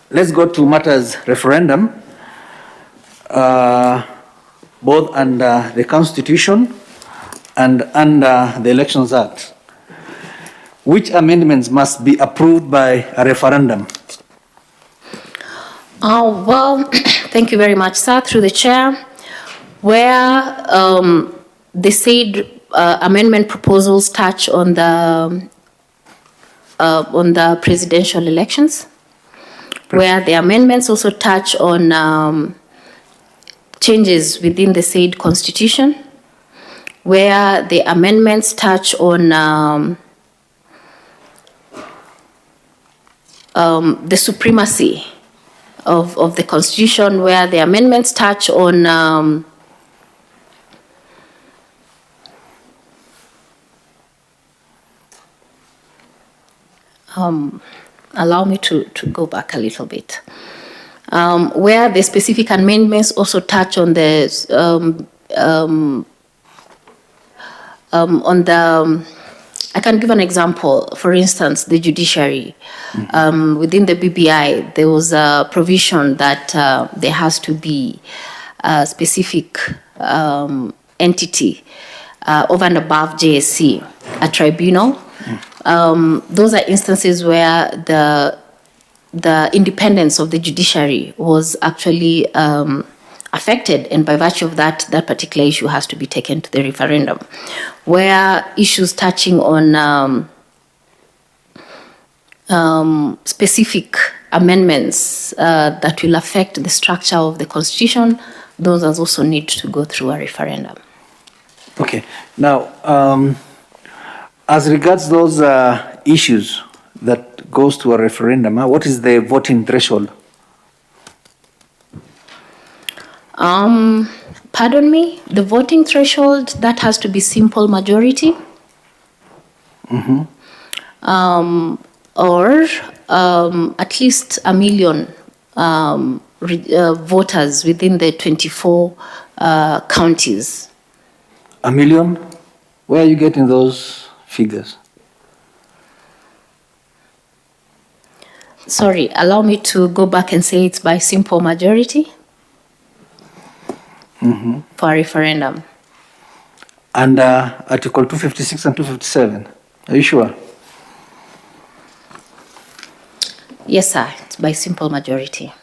let's go to matters referendum, both under the Constitution and under the Elections Act. Which amendments must be approved by a referendum? Well, thank you very much, sir, through the chair. Where the said amendment proposals touch on the presidential elections, where the amendments also touch on changes within the said constitution, where the amendments touch on the supremacy of the constitution, where the amendments touch on allow me to go back a little bit. Where the specific amendments also touch on the I can give an example. For instance, the judiciary. Within the BBI, there was a provision that there has to be a specific entity over and above JSC, a tribunal. Those are instances where the independence of the judiciary was actually affected, and by virtue of that, that particular issue has to be taken to the referendum. Where issues touching on specific amendments that will affect the structure of the constitution, those also need to go through a referendum. Okay. Now, as regards those issues that goes to a referendum, what is the voting threshold? Pardon me, the voting threshold, that has to be simple majority. Or at least 1 million voters within the 24 counties. 1 million? Where are you getting those figures? Sorry, allow me to go back and say it's by simple majority for a referendum. Under Article 256 and 257. Are you sure? Yes, sir, it's by simple majority.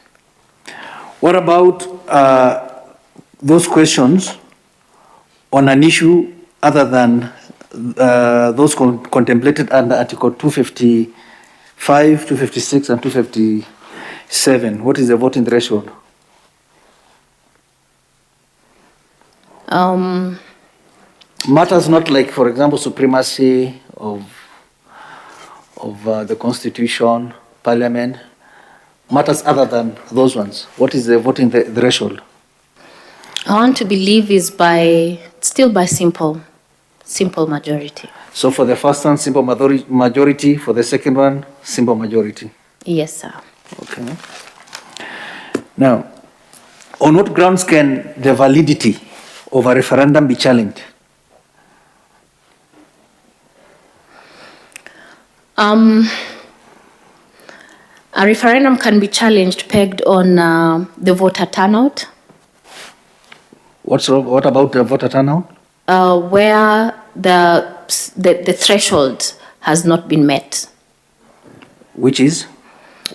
What about those questions on an issue other than those contemplated under Article 255, 256, and 257? What is the voting threshold? Matters not like, for example, supremacy of the Constitution, Parliament. Matters other than those ones. What is the voting threshold? I want to believe is still by simple majority. So for the first one, simple majority. For the second one, simple majority. Yes, sir. Okay. Now, on what grounds can the validity of a referendum be challenged? A referendum can be challenged pegged on the voter turnout. What about the voter turnout? Where the threshold has not been met. Which is?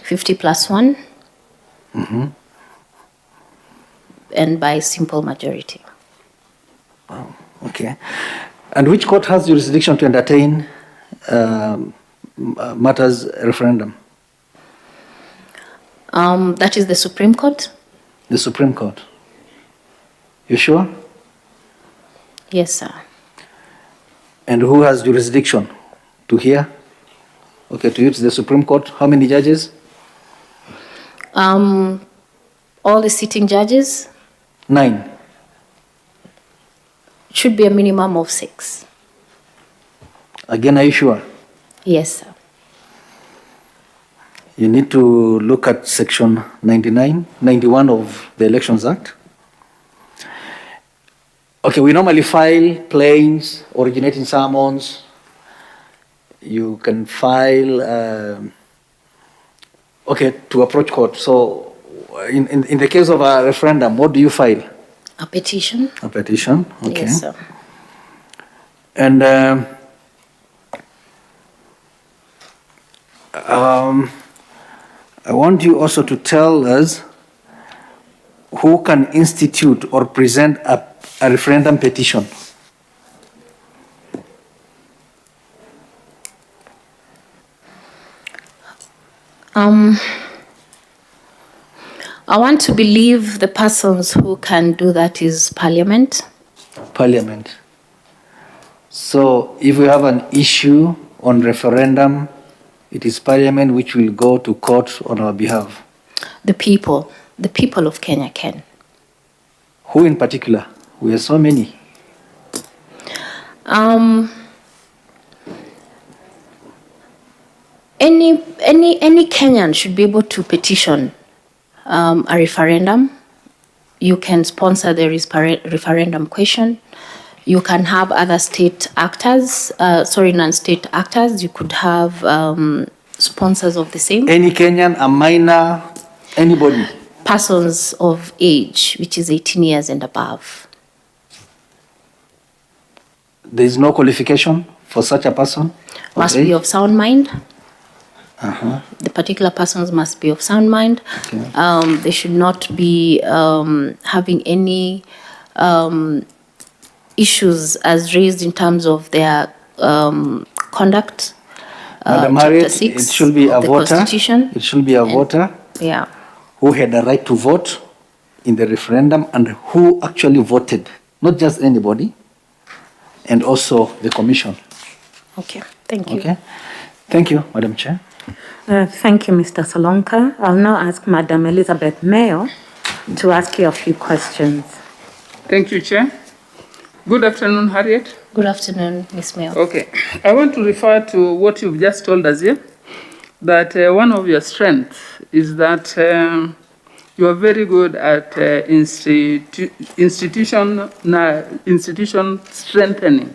50 plus 1. And by simple majority. Oh, okay. And which court has jurisdiction to entertain matters referendum? That is the Supreme Court. The Supreme Court. You sure? Yes, sir. And who has jurisdiction to hear? Okay, to use the Supreme Court. How many judges? All the sitting judges. 9. Should be a minimum of 6. Again, are you sure? Yes, sir. You need to look at section 91 of the Elections Act. Okay, we normally file plaints, originating summons. You can file, to approach court. So in the case of a referendum, what do you file? A petition. A petition, okay. Yes, sir. And I want you also to tell us who can institute or present a referendum petition. I want to believe the persons who can do that is Parliament. Parliament. So if we have an issue on referendum, it is Parliament which will go to court on our behalf. The people of Kenya can. Who in particular? We have so many. Any Kenyan should be able to petition a referendum. You can sponsor the referendum question. You can have other state actors, non-state actors. You could have sponsors of the same. Any Kenyan, a minor, anybody? Persons of age, which is 18 years and above. There is no qualification for such a person? Must be of sound mind. The particular persons must be of sound mind. Okay. They should not be having any issues as raised in terms of their conduct. Madam Harriet, it should be a voter. It should be a voter. Yeah. Who had a right to vote in the referendum and who actually voted, not just anybody, and also the commission. Okay. Thank you. Okay. Thank you, Madam Chair. Thank you, Mr. Solonka. I'll now ask Madam Elizabeth Mayo to ask you a few questions. Thank you, Chair. Good afternoon, Harriet. Good afternoon, Ms. Mayo. Okay. I want to refer to what you've just told us here, that one of your strengths is that you are very good at institution strengthening.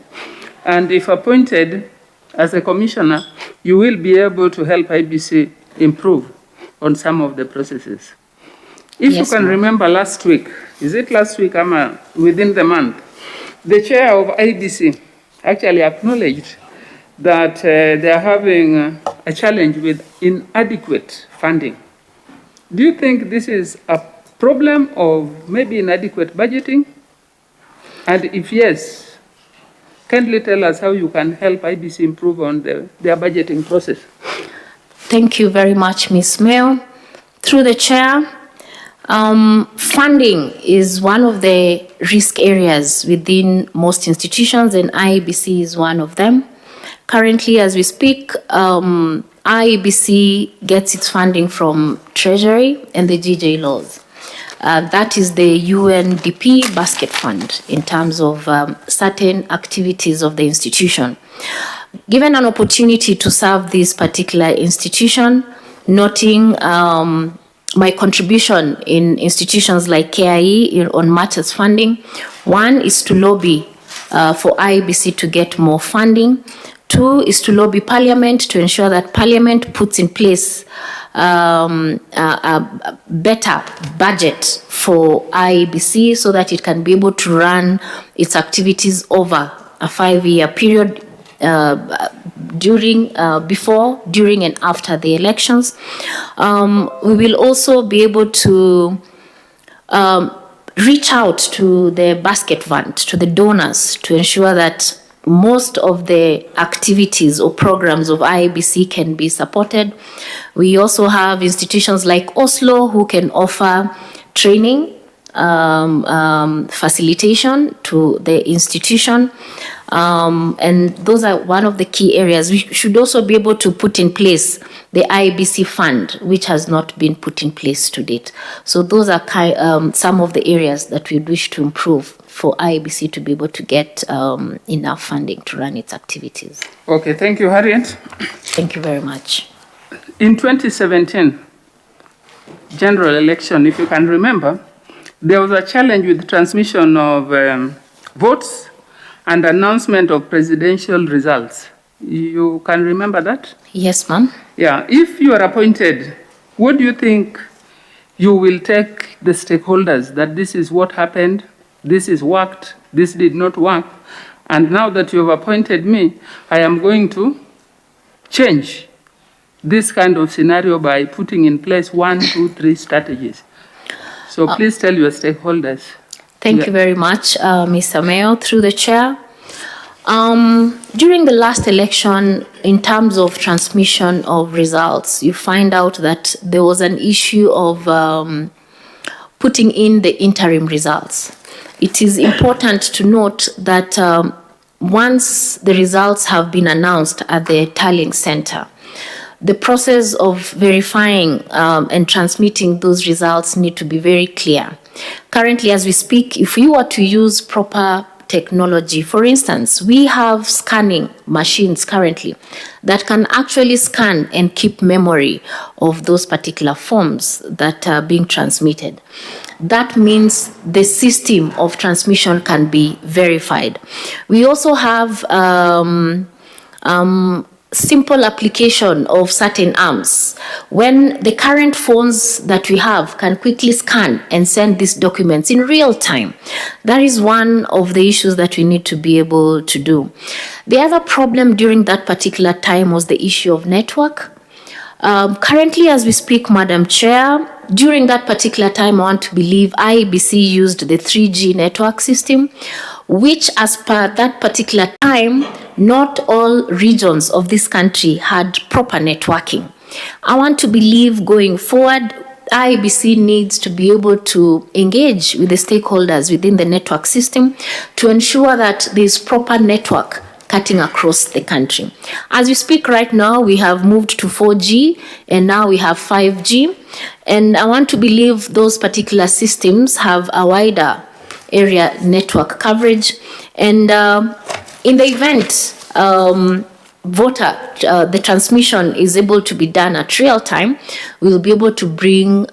And if appointed as a commissioner, you will be able to help IEBC improve on some of the processes. If Yes, you can ma'am. remember last week, is it last week, within the month, the chair of IEBC actually acknowledged that they are having a challenge with inadequate funding. Do you think this is a problem of maybe inadequate budgeting? And if yes, kindly tell us how you can help IEBC improve on their budgeting process. Thank you very much, Ms. Mayo. Through the chair, funding is one of the risk areas within most institutions, and IEBC is one of them. Currently, as we speak, IEBC gets its funding from Treasury and the GJ laws. That is the UNDP basket fund in terms of certain activities of the institution. Given an opportunity to serve this particular institution, noting my contribution in institutions like KIE on matters funding, one is to lobby for IEBC to get more funding. Two is to lobby Parliament to ensure that Parliament puts in place a better budget for IEBC so that it can be able to run its activities over a 5-year period before, during, and after the elections. We will also be able to reach out to the basket fund, to the donors, to ensure that most of the activities or programs of IEBC can be supported. We also have institutions like Oslo who can offer training, facilitation to the institution. And those are one of the key areas. We should also be able to put in place the IEBC fund, which has not been put in place to date. So those are some of the areas that we wish to improve for IEBC to be able to get enough funding to run its activities. Okay, thank you, Harriet. Thank you very much. In 2017, general election, if you can remember, there was a challenge with transmission of votes and announcement of presidential results. You can remember that? Yes, ma'am. Yeah, if you are appointed, what do you think you will take the stakeholders that this is what happened, this is worked, this did not work, and now that you have appointed me, I am going to change this kind of scenario by putting in place 1, 2, 3 strategies. So please tell your stakeholders. Thank you very much, Mr. Mayo, through the chair. During the last election, in terms of transmission of results, you find out that there was an issue of putting in the interim results. It is important to note that once the results have been announced at the tallying center, the process of verifying and transmitting those results need to be very clear. Currently, as we speak, if we were to use proper technology, for instance, we have scanning machines currently that can actually scan and keep memory of those particular forms that are being transmitted. That means the system of transmission can be verified. We also have simple application of certain arms. When the current phones that we have can quickly scan and send these documents in real time, that is one of the issues that we need to be able to do. The other problem during that particular time was the issue of network. Currently, as we speak, Madam Chair, during that particular time, I want to believe IEBC used the 3G network system, which as per that particular time, not all regions of this country had proper networking. I want to believe going forward, IEBC needs to be able to engage with the stakeholders within the network system to ensure that there's proper network cutting across the country. As we speak right now, we have moved to 4G and now we have 5G. And I want to believe those particular systems have a wider area network coverage. And in the event the transmission is able to be done at real time, we'll be able to bring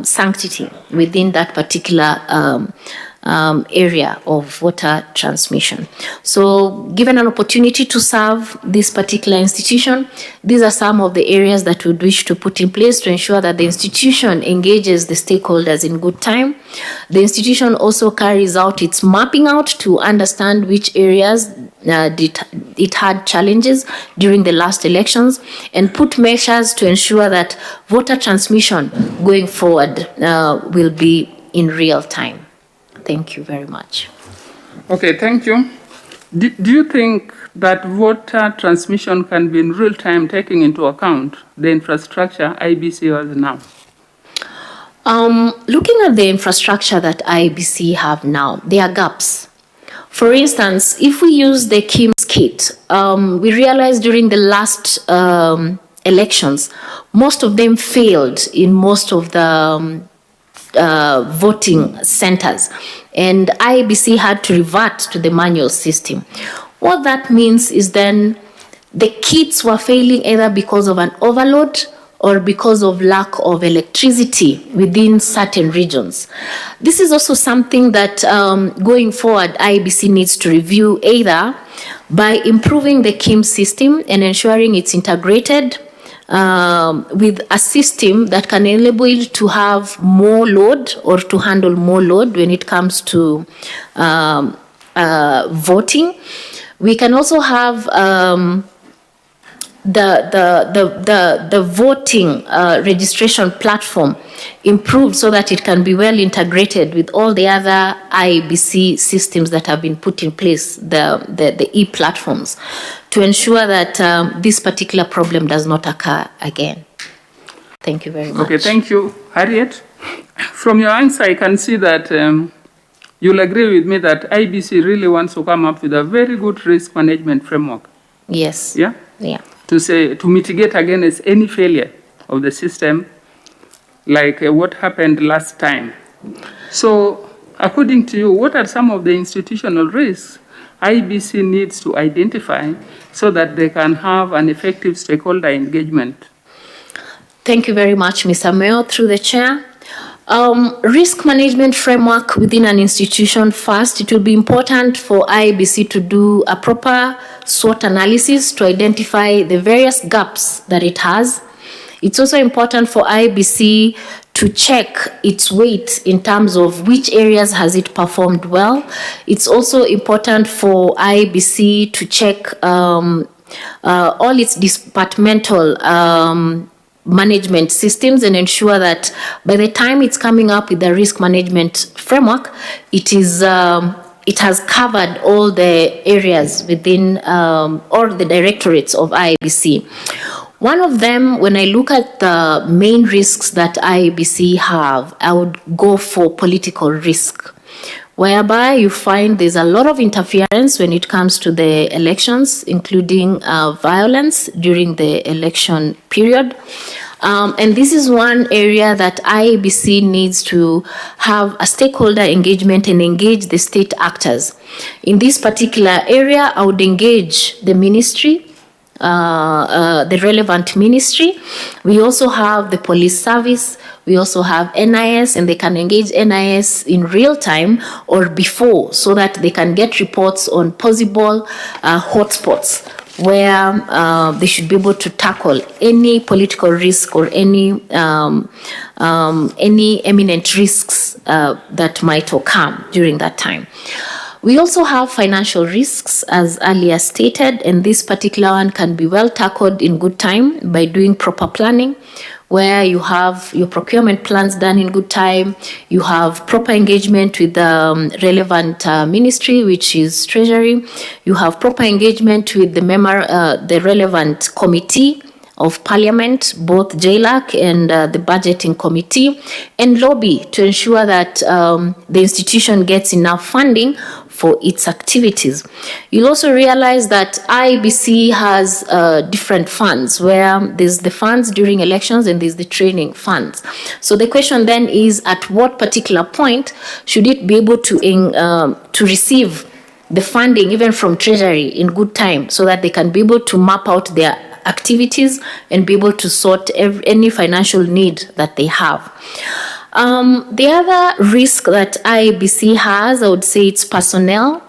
sanctity within that particular area of water transmission. So given an opportunity to serve this particular institution, these are some of the areas that we would wish to put in place to ensure that the institution engages the stakeholders in good time. The institution also carries out its mapping out to understand which areas it had challenges during the last elections, and put measures to ensure that voter transmission going forward will be in real time. Thank you very much. Okay, thank you. Do you think that water transmission can be in real time, taking into account the infrastructure IEBC has now? Looking at the infrastructure that IEBC have now, there are gaps. For instance, if we use the KIMS kit, we realized during the last elections, most of them failed in most of the voting centers, and IEBC had to revert to the manual system. What that means is then the kits were failing either because of an overload or because of lack of electricity within certain regions. This is also something that going forward IEBC needs to review, either by improving the KIMS system and ensuring it's integrated with a system that can enable it to have more load or to handle more load when it comes to voting. We can also have the voting registration platform improved so that it can be well integrated with all the other IEBC systems that have been put in place, the e-platforms, to ensure that this particular problem does not occur again. Thank you very much. Okay, thank you. Harriet, from your answer, I can see that you'll agree with me that IEBC really wants to come up with a very good risk management framework. Yes. Yeah? Yeah. To mitigate against any failure of the system, like what happened last time. So, according to you, what are some of the institutional risks IEBC needs to identify so that they can have an effective stakeholder engagement? Thank you very much, Mr. Mayor, through the chair. Risk management framework within an institution. First, it will be important for IEBC to do a proper SWOT analysis to identify the various gaps that it has. It's also important for IEBC to check its weight in terms of which areas has it performed well. It's also important for IEBC to check all its departmental management systems and ensure that by the time it's coming up with the risk management framework, it has covered all the areas within all the directorates of IEBC. One of them, when I look at the main risks that IEBC have, I would go for political risk, whereby you find there's a lot of interference when it comes to the elections, including violence during the election period. And this is one area that IEBC needs to have a stakeholder engagement and engage the state actors. In this particular area, I would engage the ministry, the relevant ministry. We also have the police service. We also have NIS, and they can engage NIS in real time or before, so that they can get reports on possible hotspots where they should be able to tackle any political risk or any imminent risks that might occur during that time. We also have financial risks, as earlier stated, and this particular one can be well tackled in good time by doing proper planning, where you have your procurement plans done in good time, you have proper engagement with the relevant ministry, which is Treasury, you have proper engagement with the relevant committee of Parliament, both JLAC and the Budgeting Committee, and lobby to ensure that the institution gets enough funding for its activities. You'll also realize that IEBC has different funds, where there's the funds during elections and there's the training funds. So the question then is, at what particular point should it be able to receive the funding even from Treasury in good time, so that they can be able to map out their activities and be able to sort any financial need that they have. The other risk that IEBC has, I would say it's personnel.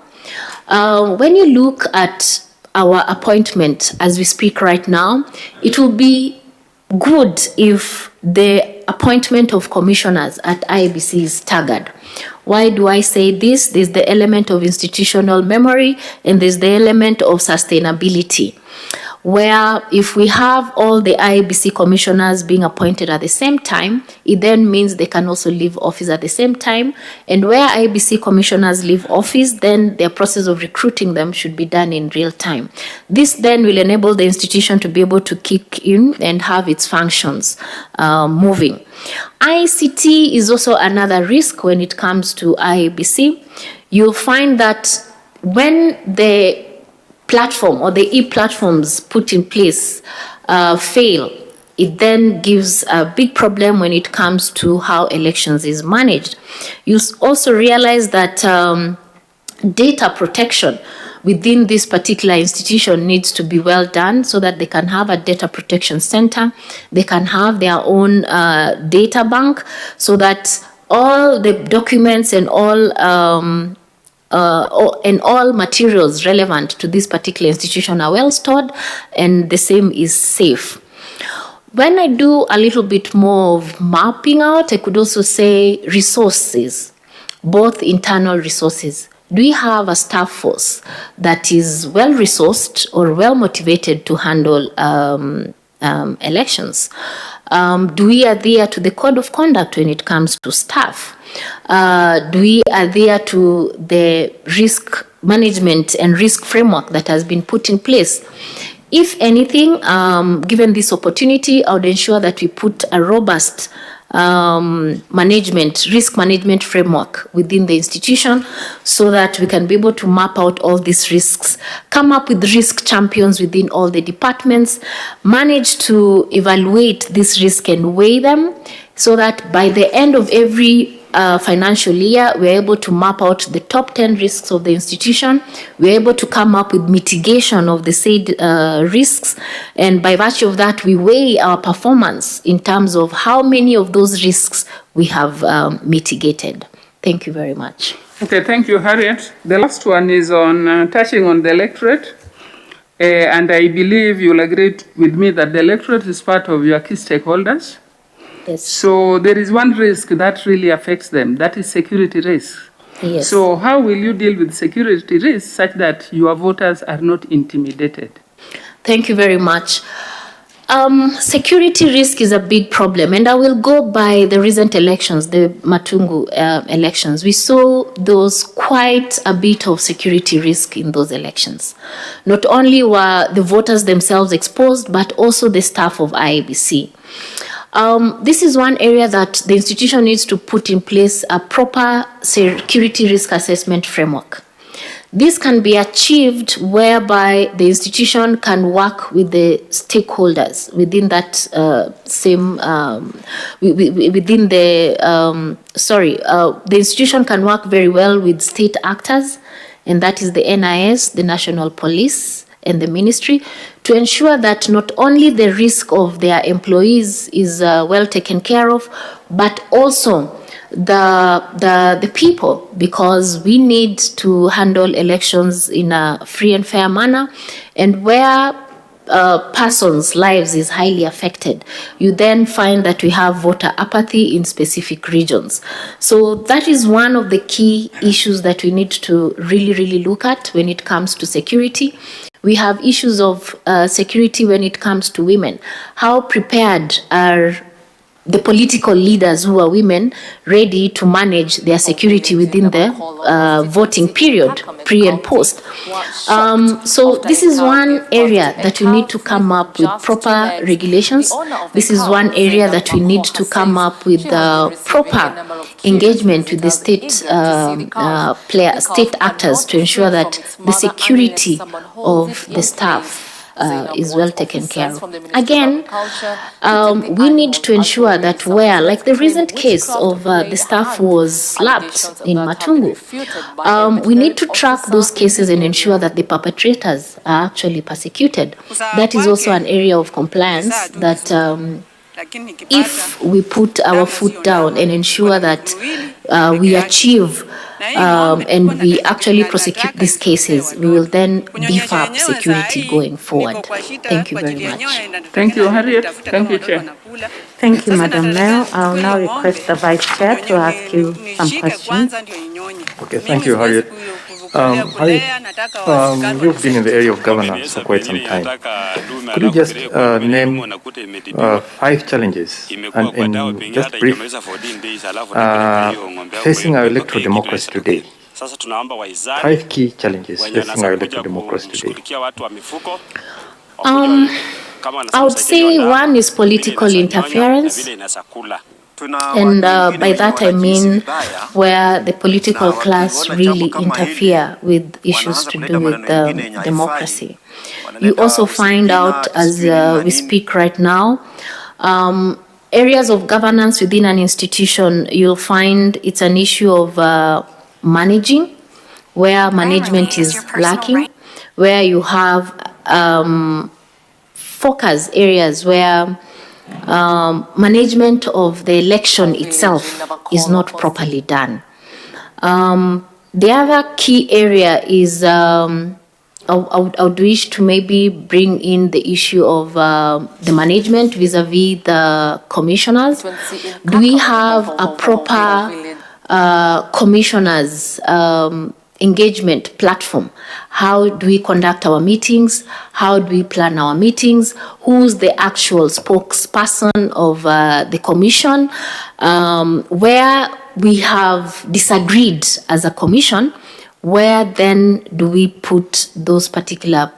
When you look at our appointment as we speak right now, it will be good if the appointment of commissioners at IEBC is staggered. Why do I say this? There's the element of institutional memory and there's the element of sustainability, where if we have all the IEBC commissioners being appointed at the same time, it then means they can also leave office at the same time. And where IEBC commissioners leave office, then their process of recruiting them should be done in real time. This then will enable the institution to be able to kick in and have its functions moving. ICT is also another risk when it comes to IEBC. You'll find that when the platform or the e-platforms put in place fail, it then gives a big problem when it comes to how elections is managed. You also realize that data protection within this particular institution needs to be well done so that they can have a data protection center, they can have their own data bank so that all the documents and all materials relevant to this particular institution are well stored and the same is safe. When I do a little bit more of mapping out, I could also say resources, both internal resources. Do we have a staff force that is well resourced or well motivated to handle elections? Do we adhere to the code of conduct when it comes to staff? Do we adhere to the risk management and risk framework that has been put in place? If anything, given this opportunity, I would ensure that we put a robust risk management framework within the institution so that we can be able to map out all these risks, come up with risk champions within all the departments, manage to evaluate this risk and weigh them so that by the end of every financial year, we're able to map out the top 10 risks of the institution. We're able to come up with mitigation of the said risks. And by virtue of that, we weigh our performance in terms of how many of those risks we have mitigated. Thank you very much. Okay, thank you, Harriet. The last one is on touching on the electorate. And I believe you'll agree with me that the electorate is part of your key stakeholders. Yes. So there is one risk that really affects them, that is security risk. Yes. So how will you deal with security risk such that your voters are not intimidated? Thank you very much. Security risk is a big problem, and I will go by the recent elections, the Matungu elections. We saw those quite a bit of security risk in those elections. Not only were the voters themselves exposed, but also the staff of IEBC. This is one area that the institution needs to put in place a proper security risk assessment framework. This can be achieved whereby the institution can work with the stakeholders within that the institution can work very well with state actors, and that is the NIS, the National Police, and the ministry, to ensure that not only the risk of their employees is well taken care of, but also the people, because we need to handle elections in a free and fair manner, and where person's lives is highly affected, you then find that we have voter apathy in specific regions. So that is one of the key issues that we need to really look at when it comes to security. We have issues of security when it comes to women. How prepared are the political leaders who are women ready to manage their security within the voting period, pre and post? So this is one area that we need to come up with proper regulations. This is one area that we need to come up with proper engagement with the state actors to ensure that the security of the staff is well taken care of. Again, we need to ensure that where, like the recent case of the staff was slapped in Matungu, we need to track those cases and ensure that the perpetrators are actually persecuted. That is also an area of compliance that if we put our foot down and ensure that we achieve and we actually prosecute these cases, we will then beef up security going forward. Thank you very much. Thank you, Harriet. Thank you, Chair. Thank you, Madam Mayor. I'll now request the Vice Chair to ask you some questions. Okay, thank you, Harriet. Harriet, you've been in the area of governance for quite some time. Could you just name 5 challenges and just brief facing our electoral democracy today? 5 key challenges facing our electoral democracy today. I would say one is political interference. And by that I mean where the political class really interfere with issues to do with democracy. You also find out as we speak right now, areas of governance within an institution, you'll find it's an issue of managing, where management is lacking, where you have focus areas where management of the election itself is not properly done. The other key area is I would wish to maybe bring in the issue of the management vis-a-vis the commissioners. Do we have a proper commissioners engagement platform? How do we conduct our meetings? How do we plan our meetings? Who's the actual spokesperson of the commission? Where we have disagreed as a commission, where then do we put those particular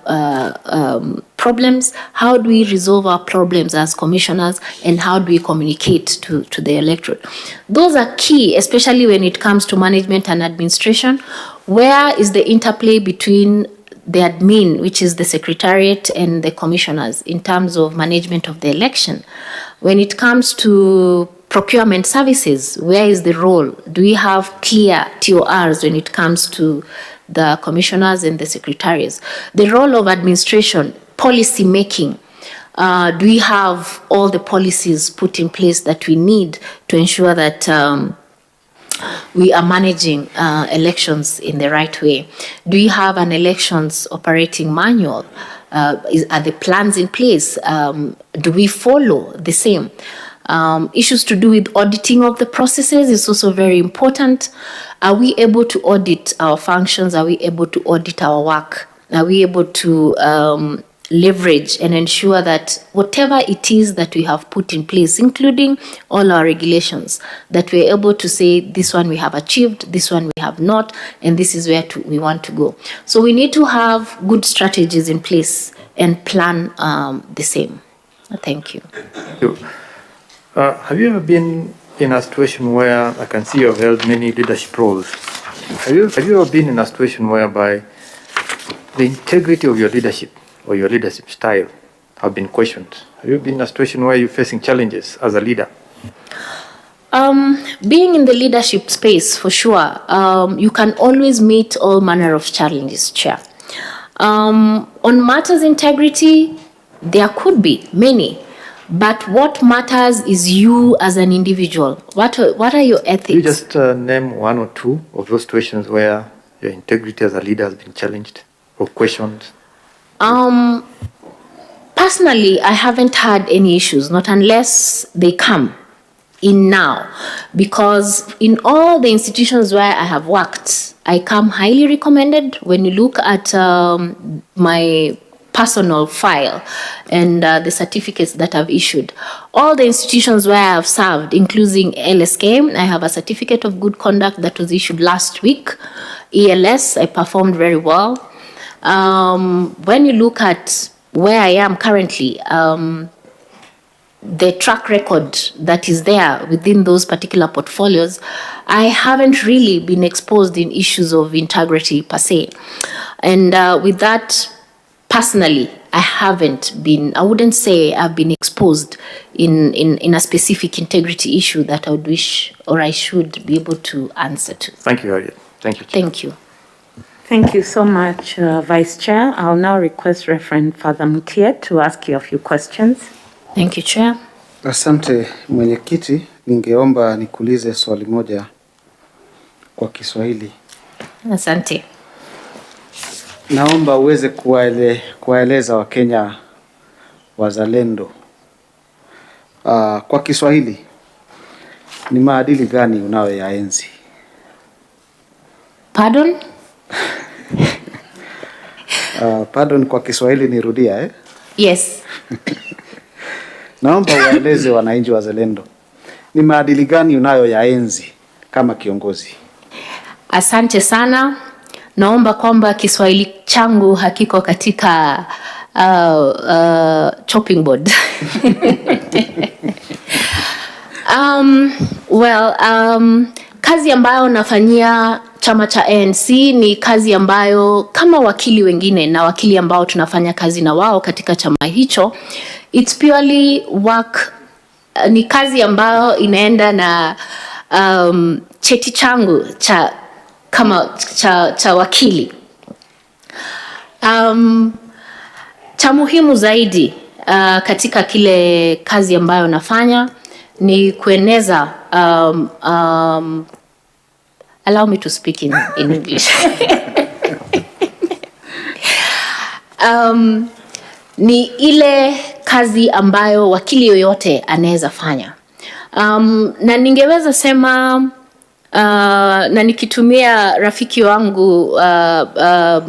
problems? How do we resolve our problems as commissioners, and how do we communicate to the electorate? Those are key, especially when it comes to management and administration. Where is the interplay between the admin, which is the secretariat, and the commissioners in terms of management of the election? When it comes to procurement services, where is the role? Do we have clear TORs when it comes to the commissioners and the secretaries? The role of administration, policy making. Do we have all the policies put in place that we need to ensure that we are managing elections in the right way? Do we have an elections operating manual? Are the plans in place? Do we follow the same? Issues to do with auditing of the processes is also very important. Are we able to audit our functions? Are we able to audit our work? Are we able to leverage and ensure that whatever it is that we have put in place, including all our regulations, that we're able to say this one we have achieved, this one we have not, and this is where we want to go. So we need to have good strategies in place and plan the same. Thank you. Thank you. Have you ever been in a situation where I can see you've held many leadership roles? Have you ever been in a situation whereby the integrity of your leadership or your leadership style have been questioned? Have you been in a situation where you're facing challenges as a leader? Being in the leadership space, for sure, you can always meet all manner of challenges, Chair. On matters integrity, there could be many. But what matters is you as an individual. What are your ethics? You just name 1 or 2 of those situations where your integrity as a leader has been challenged or questioned. Personally, I haven't had any issues, not unless they come in now. Because in all the institutions where I have worked, I come highly recommended. When you look at my personal file and the certificates that I've issued. All the institutions where I have served, including LSK, I have a certificate of good conduct that was issued last week. ELS, I performed very well. When you look at where I am currently, the track record that is there within those particular portfolios, I haven't really been exposed in issues of integrity per se. And with that, personally, I wouldn't say I've been exposed in a specific integrity issue that I would wish or I should be able to answer to. Thank you, Harriet. Thank you. Thank you. Thank you so much, Vice Chair. I'll now request Reverend Father Mutiet to ask you a few questions. Thank you, Chair. Asante mwenyekiti, ningeomba nikuulize swali moja kwa Kiswahili. Asante. Naomba uweze kuwaeleza Wakenya wazalendo kwa Kiswahili ni maadili gani unayoyaenzi? Pardon? Pardon kwa Kiswahili nirudia Yes. Naomba uwaeleze wananchi wazalendo ni maadili gani unayoyaenzi kama kiongozi? Asante sana. Naomba kwamba Kiswahili changu hakiko katika chopping board. Kazi ambayo nafanyia chama cha ANC ni kazi ambayo kama wakili wengine na wakili ambao tunafanya kazi na wao katika chama hicho, it's purely work. Ni kazi ambayo inaenda na cheti changu cha wakili. Cha muhimu zaidi katika kile kazi ambayo nafanya ni kueneza allow me to speak in English. Ni ile kazi ambayo wakili yoyote anaweza fanya. Na ningeweza sema na nikitumia rafiki wangu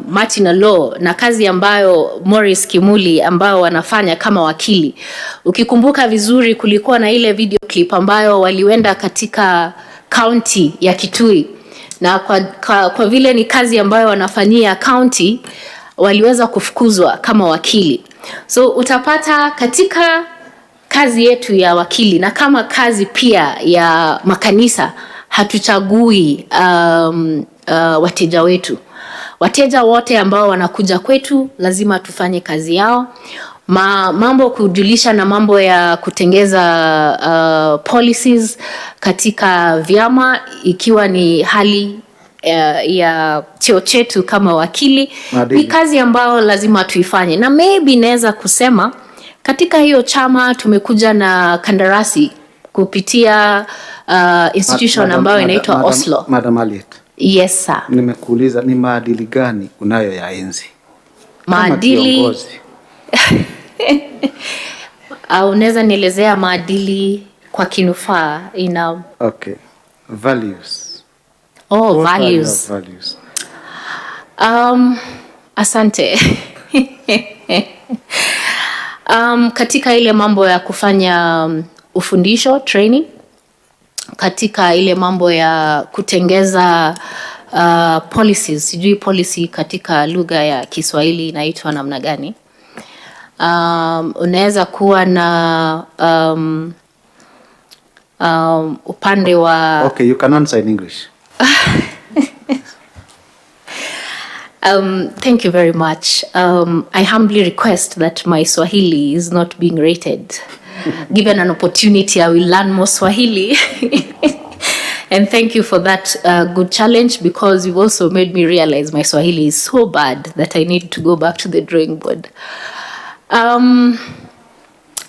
Martin Law na kazi ambayo Morris Kimuli ambao wanafanya kama wakili. Ukikumbuka vizuri kulikuwa na ile video clip ambayo waliwenda katika county ya Kitui, na kwa vile ni kazi ambayo wanafanyia county waliweza kufukuzwa kama wakili. So utapata katika kazi yetu ya wakili na kama kazi pia ya makanisa hatuchagui wateja wetu. Wateja wote ambao wanakuja kwetu lazima tufanye kazi yao. Mambo kujulisha na mambo ya kutengeza policies katika vyama, ikiwa ni hali ya cheo chetu kama wakili, ni kazi ambayo lazima tuifanye. Na maybe naweza kusema katika hiyo chama tumekuja na kandarasi kupitia institution ambayo inaitwa Oslo. Madam Aliet. Yes sir. Nimekuuliza ni maadili gani unayoyaenzi? Maadili. Unaweza nielezea maadili kwa kinufaa ina? Okay. Values. Values. Asante. Katika ile mambo ya kufanya ufundisho, training, katika ile mambo ya kutengeza policies, sijui policy katika lugha ya Kiswahili inaitwa namna gani. Unaweza kuwa na upande wa... Okay, you can answer in English. Thank you very much. I humbly request that my Swahili is not being rated. Given an opportunity, I will learn more Swahili. And thank you for that good challenge, because you've also made me realize my Swahili is so bad that I need to go back to the drawing board.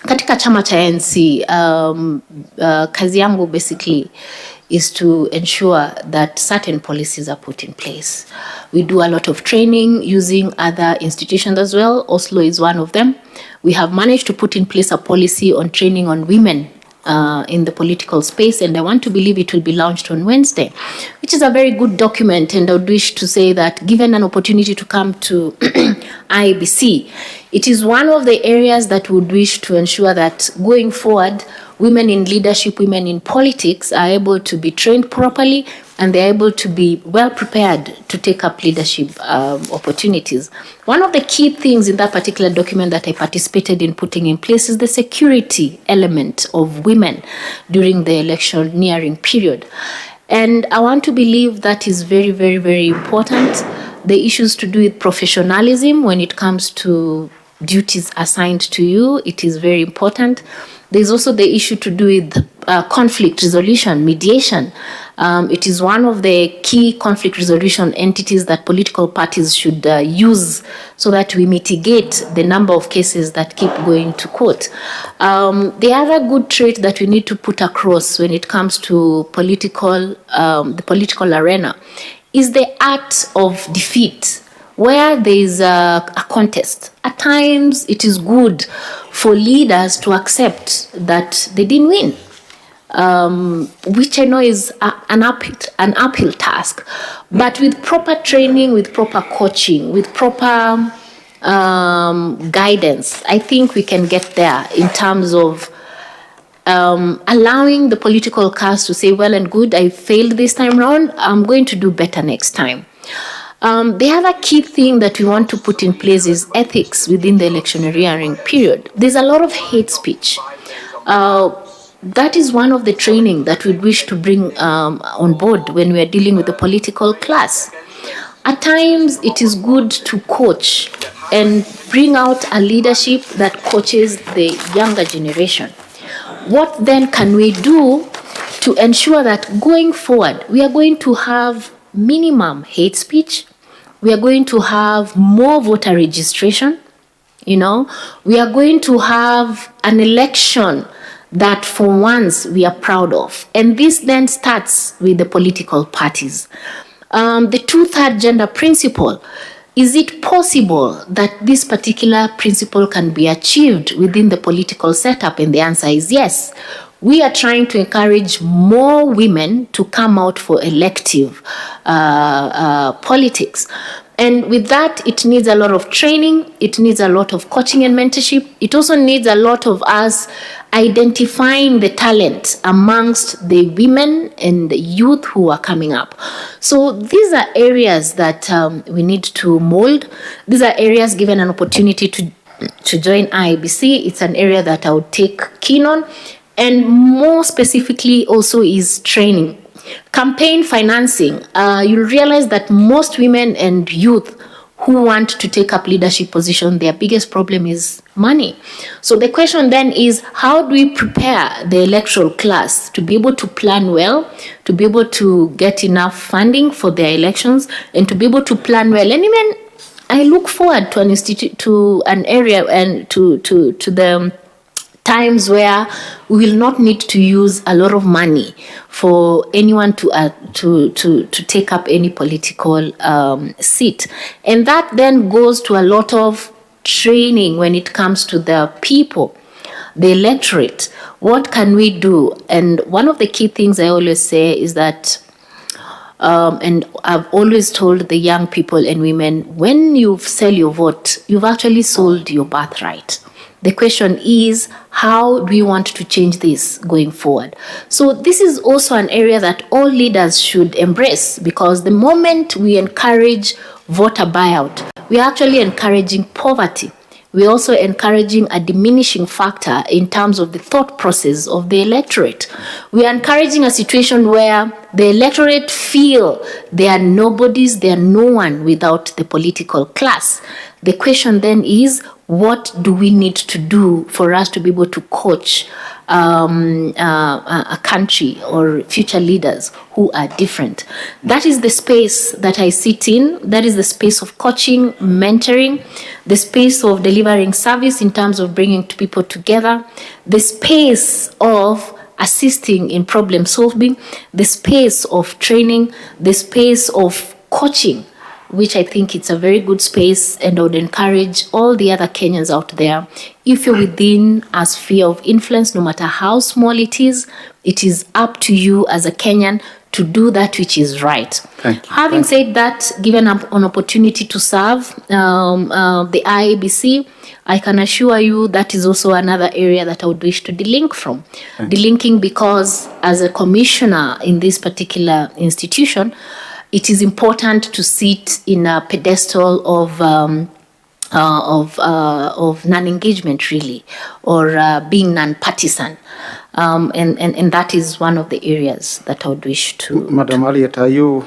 Katika chama cha ANC, kazi yangu basically is to ensure that certain policies are put in place. We do a lot of training using other institutions as well. Oslo is one of them. We have managed to put in place a policy on training on women in the political space, and I want to believe it will be launched on Wednesday, which is a very good document. And I would wish to say that given an opportunity to come to IEBC, it is one of the areas that would wish to ensure that going forward, women in leadership, women in politics are able to be trained properly, and they're able to be well prepared to take up leadership opportunities. One of the key things in that particular document that I participated in putting in place is the security element of women during the electioneering period. And I want to believe that is very, very, very important. The issues to do with professionalism when it comes to duties assigned to you, it is very important. There's also the issue to do with conflict resolution, mediation. It is one of the key conflict resolution entities that political parties should use so that we mitigate the number of cases that keep going to court. The other good trait that we need to put across when it comes to the political arena is the art of defeat, where there is a contest. At times, it is good for leaders to accept that they didn't win, which I know is an uphill task. But with proper training, with proper coaching, with proper guidance, I think we can get there in terms of allowing the political cast to say, well and good, I failed this time round, I'm going to do better next time. The other key thing that we want to put in place is ethics within the electioneering period. There's a lot of hate speech. That is one of the training that we wish to bring on board when we are dealing with the political class. At times, it is good to coach and bring out a leadership that coaches the younger generation. What then can we do to ensure that going forward, we are going to have minimum hate speech, we are going to have more voter registration, we are going to have an election that for once we are proud of. And this then starts with the political parties. The 2/3 gender principle, is it possible that this particular principle can be achieved within the political setup? And the answer is yes. We are trying to encourage more women to come out for elective politics. And with that, it needs a lot of training. It needs a lot of coaching and mentorship. It also needs a lot of us identifying the talent amongst the women and the youth who are coming up. So these are areas that we need to mold. These are areas given an opportunity to join IEBC. It's an area that I would take keen on. And more specifically also is training. Campaign financing. You'll realize that most women and youth who want to take up leadership position, their biggest problem is money. So the question then is, how do we prepare the electoral class to be able to plan well, to be able to get enough funding for their elections, and to be able to plan well? And even I look forward to an area and to the times where we will not need to use a lot of money for anyone to take up any political seat. And that then goes to a lot of training when it comes to the people, the electorate. What can we do? And one of the key things I always say is that, and I've always told the young people and women, when you sell your vote, you've actually sold your birthright. The question is, how do we want to change this going forward? So this is also an area that all leaders should embrace, because the moment we encourage voter buyout, we are actually encouraging poverty. We're also encouraging a diminishing factor in terms of the thought process of the electorate. We are encouraging a situation where the electorate feel they are nobodies, they are no one without the political class. The question then is, what do we need to do for us to be able to coach a country or future leaders who are different? That is the space that I sit in. That is the space of coaching, mentoring, the space of delivering service in terms of bringing people together, the space of assisting in problem solving, the space of training, the space of coaching, which I think it's a very good space, and I would encourage all the other Kenyans out there, if you're within a sphere of influence, no matter how small it is up to you as a Kenyan to do that which is right. Thank you. Having said that, given an opportunity to serve the IEBC, I can assure you that is also another area that I would wish to delink from. Delinking because as a commissioner in this particular institution, it is important to sit in a pedestal of non-engagement, really, or being non-partisan. And that is one of the areas that I would wish to... Madam Aliet, are you,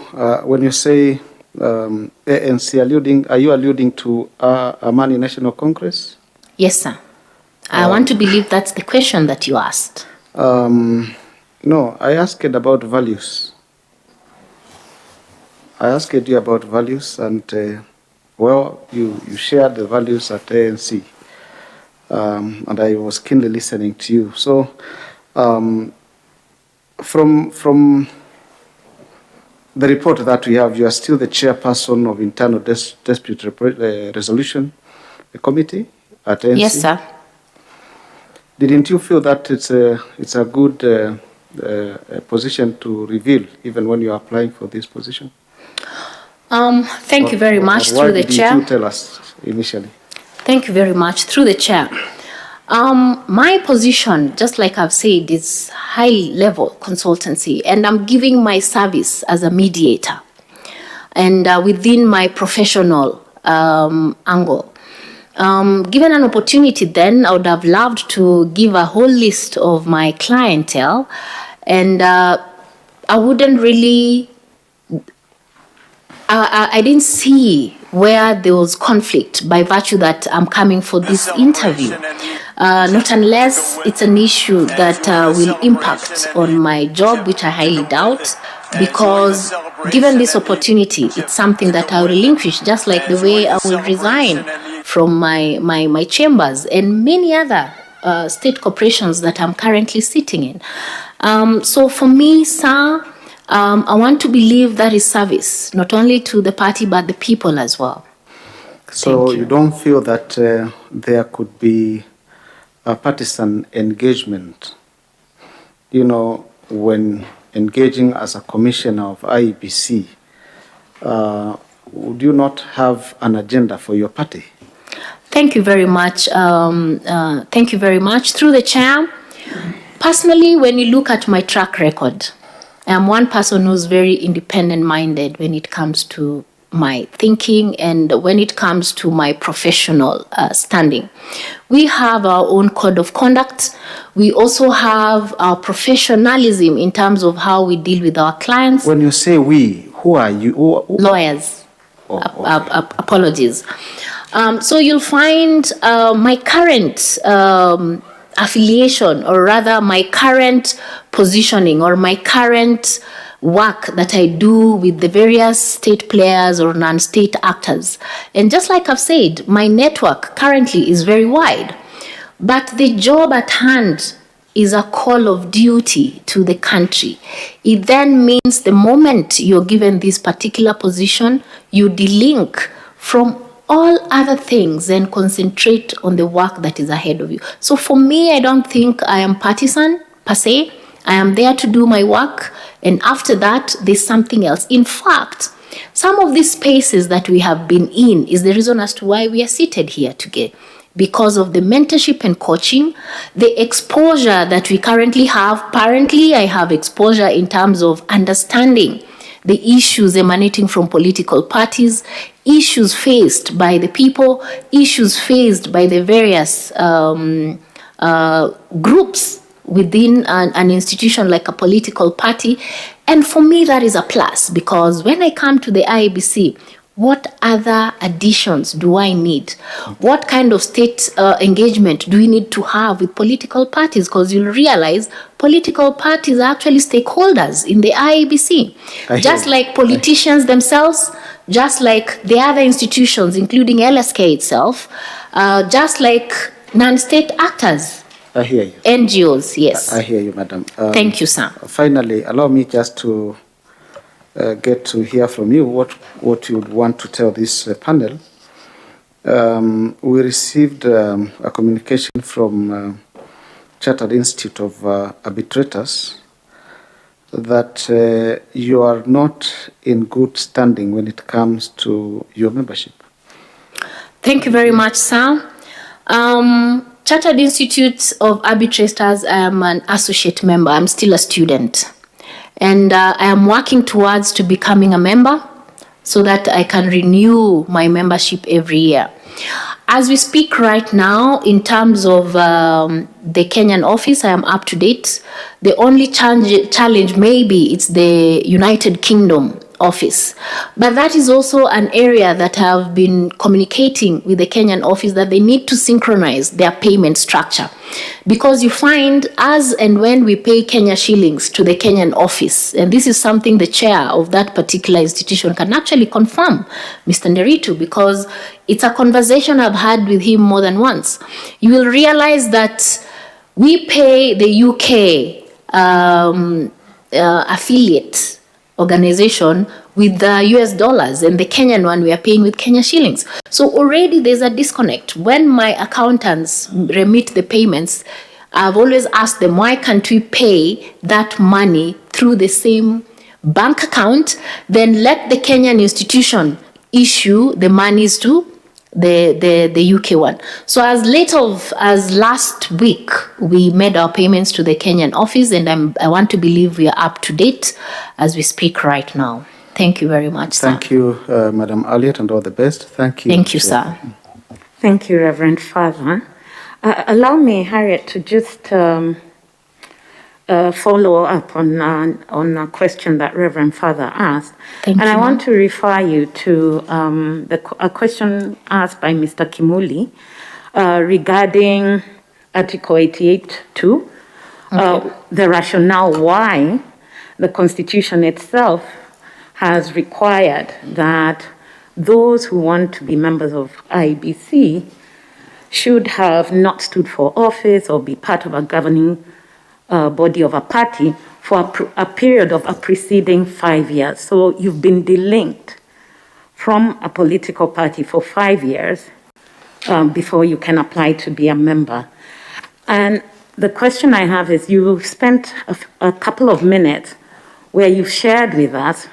when you say ANC, are you alluding to Amani National Congress? Yes, sir. I want to believe that's the question that you asked. No, I asked about values. I asked you about values, and well, you shared the values at ANC, and I was keenly listening to you. So, from the report that we have, you are still the chairperson of Internal Dispute Resolution Committee at ANC. Yes, sir. Didn't you feel that it's a good position to reveal, even when you are applying for this position? Thank you very much, through the chair. Why didn't you tell us initially? Thank you very much, through the chair. My position, just like I've said, is high-level consultancy, and I'm giving my service as a mediator, and within my professional angle. Given an opportunity then, I would have loved to give a whole list of my clientele, and I wouldn't really, I didn't see where there was conflict by virtue that I'm coming for this interview. Not unless it's an issue that will impact on my job, which I highly doubt, because given this opportunity, it's something that I'll relinquish, just like the way I will resign from my chambers and many other state corporations that I'm currently sitting in. So for me, sir, I want to believe that is service, not only to the party, but the people as well. So you don't feel that there could be a partisan engagement, when engaging as a commissioner of IEBC, would you not have an agenda for your party? Thank you very much. Thank you very much. Through the chair, personally, when you look at my track record, I am one person who's very independent-minded when it comes to my thinking and when it comes to my professional standing. We have our own code of conduct. We also have our professionalism in terms of how we deal with our clients. When you say we, who are you? Lawyers. Oh, okay. Apologies. So you'll find my current affiliation, or rather my current positioning, or my current work that I do with the various state players or non-state actors. And just like I've said, my network currently is very wide. But the job at hand is a call of duty to the country. It then means the moment you're given this particular position, you delink from all other things and concentrate on the work that is ahead of you. So for me, I don't think I am partisan per se. I am there to do my work, and after that, there's something else. In fact, some of these spaces that we have been in is the reason as to why we are seated here today, because of the mentorship and coaching, the exposure that we currently have. Apparently, I have exposure in terms of understanding the issues emanating from political parties, issues faced by the people, issues faced by the various groups within an institution like a political party. And for me, that is a plus, because when I come to the IEBC, what other additions do I need? What kind of state engagement do we need to have with political parties? Because you'll realize political parties are actually stakeholders in the IEBC. Just like politicians themselves, just like the other institutions, including LSK itself, just like non-state actors. I hear you. NGOs, yes. I hear you, madam. Thank you, sir. Finally, allow me just to get to hear from you what you would want to tell this panel. We received a communication from Chartered Institute of Arbitrators that you are not in good standing when it comes to your membership. Thank you very much, sir. Chartered Institute of Arbitrators, I am an associate member. I'm still a student. And I am working towards to becoming a member so that I can renew my membership every year. As we speak right now, in terms of the Kenyan office, I am up to date. The only challenge maybe it's the United Kingdom office. But that is also an area that I've been communicating with the Kenyan office that they need to synchronize their payment structure. Because you find as and when we pay Kenya shillings to the Kenyan office, and this is something the chair of that particular institution can actually confirm, Mr. Nderitu, because it's a conversation I've had with him more than once. You will realize that we pay the UK affiliate organization with the US dollars, and the Kenyan one we are paying with Kenya shillings. So already there's a disconnect. When my accountants remit the payments, I've always asked them, why can't we pay that money through the same bank account? Then let the Kenyan institution issue the monies to the UK one. So as late as last week, we made our payments to the Kenyan office, and I want to believe we are up to date as we speak right now. Thank you very much, sir. Thank you, Madam Elliott, and all the best. Thank you. Thank you, sir. Thank you, Reverend Father. Allow me, Harriet, to just follow up on a question that Reverend Father asked. Thank you, I want to refer you to a question asked by Mr. Kimuli regarding Article 88.2, the rationale why the Constitution itself has required that those who want to be members of IEBC should have not stood for office or be part of a governing body of a party for a period of a preceding 5 years. So you've been delinked from a political party for 5 years before you can apply to be a member. And the question I have is, you spent a couple of minutes where you've shared with us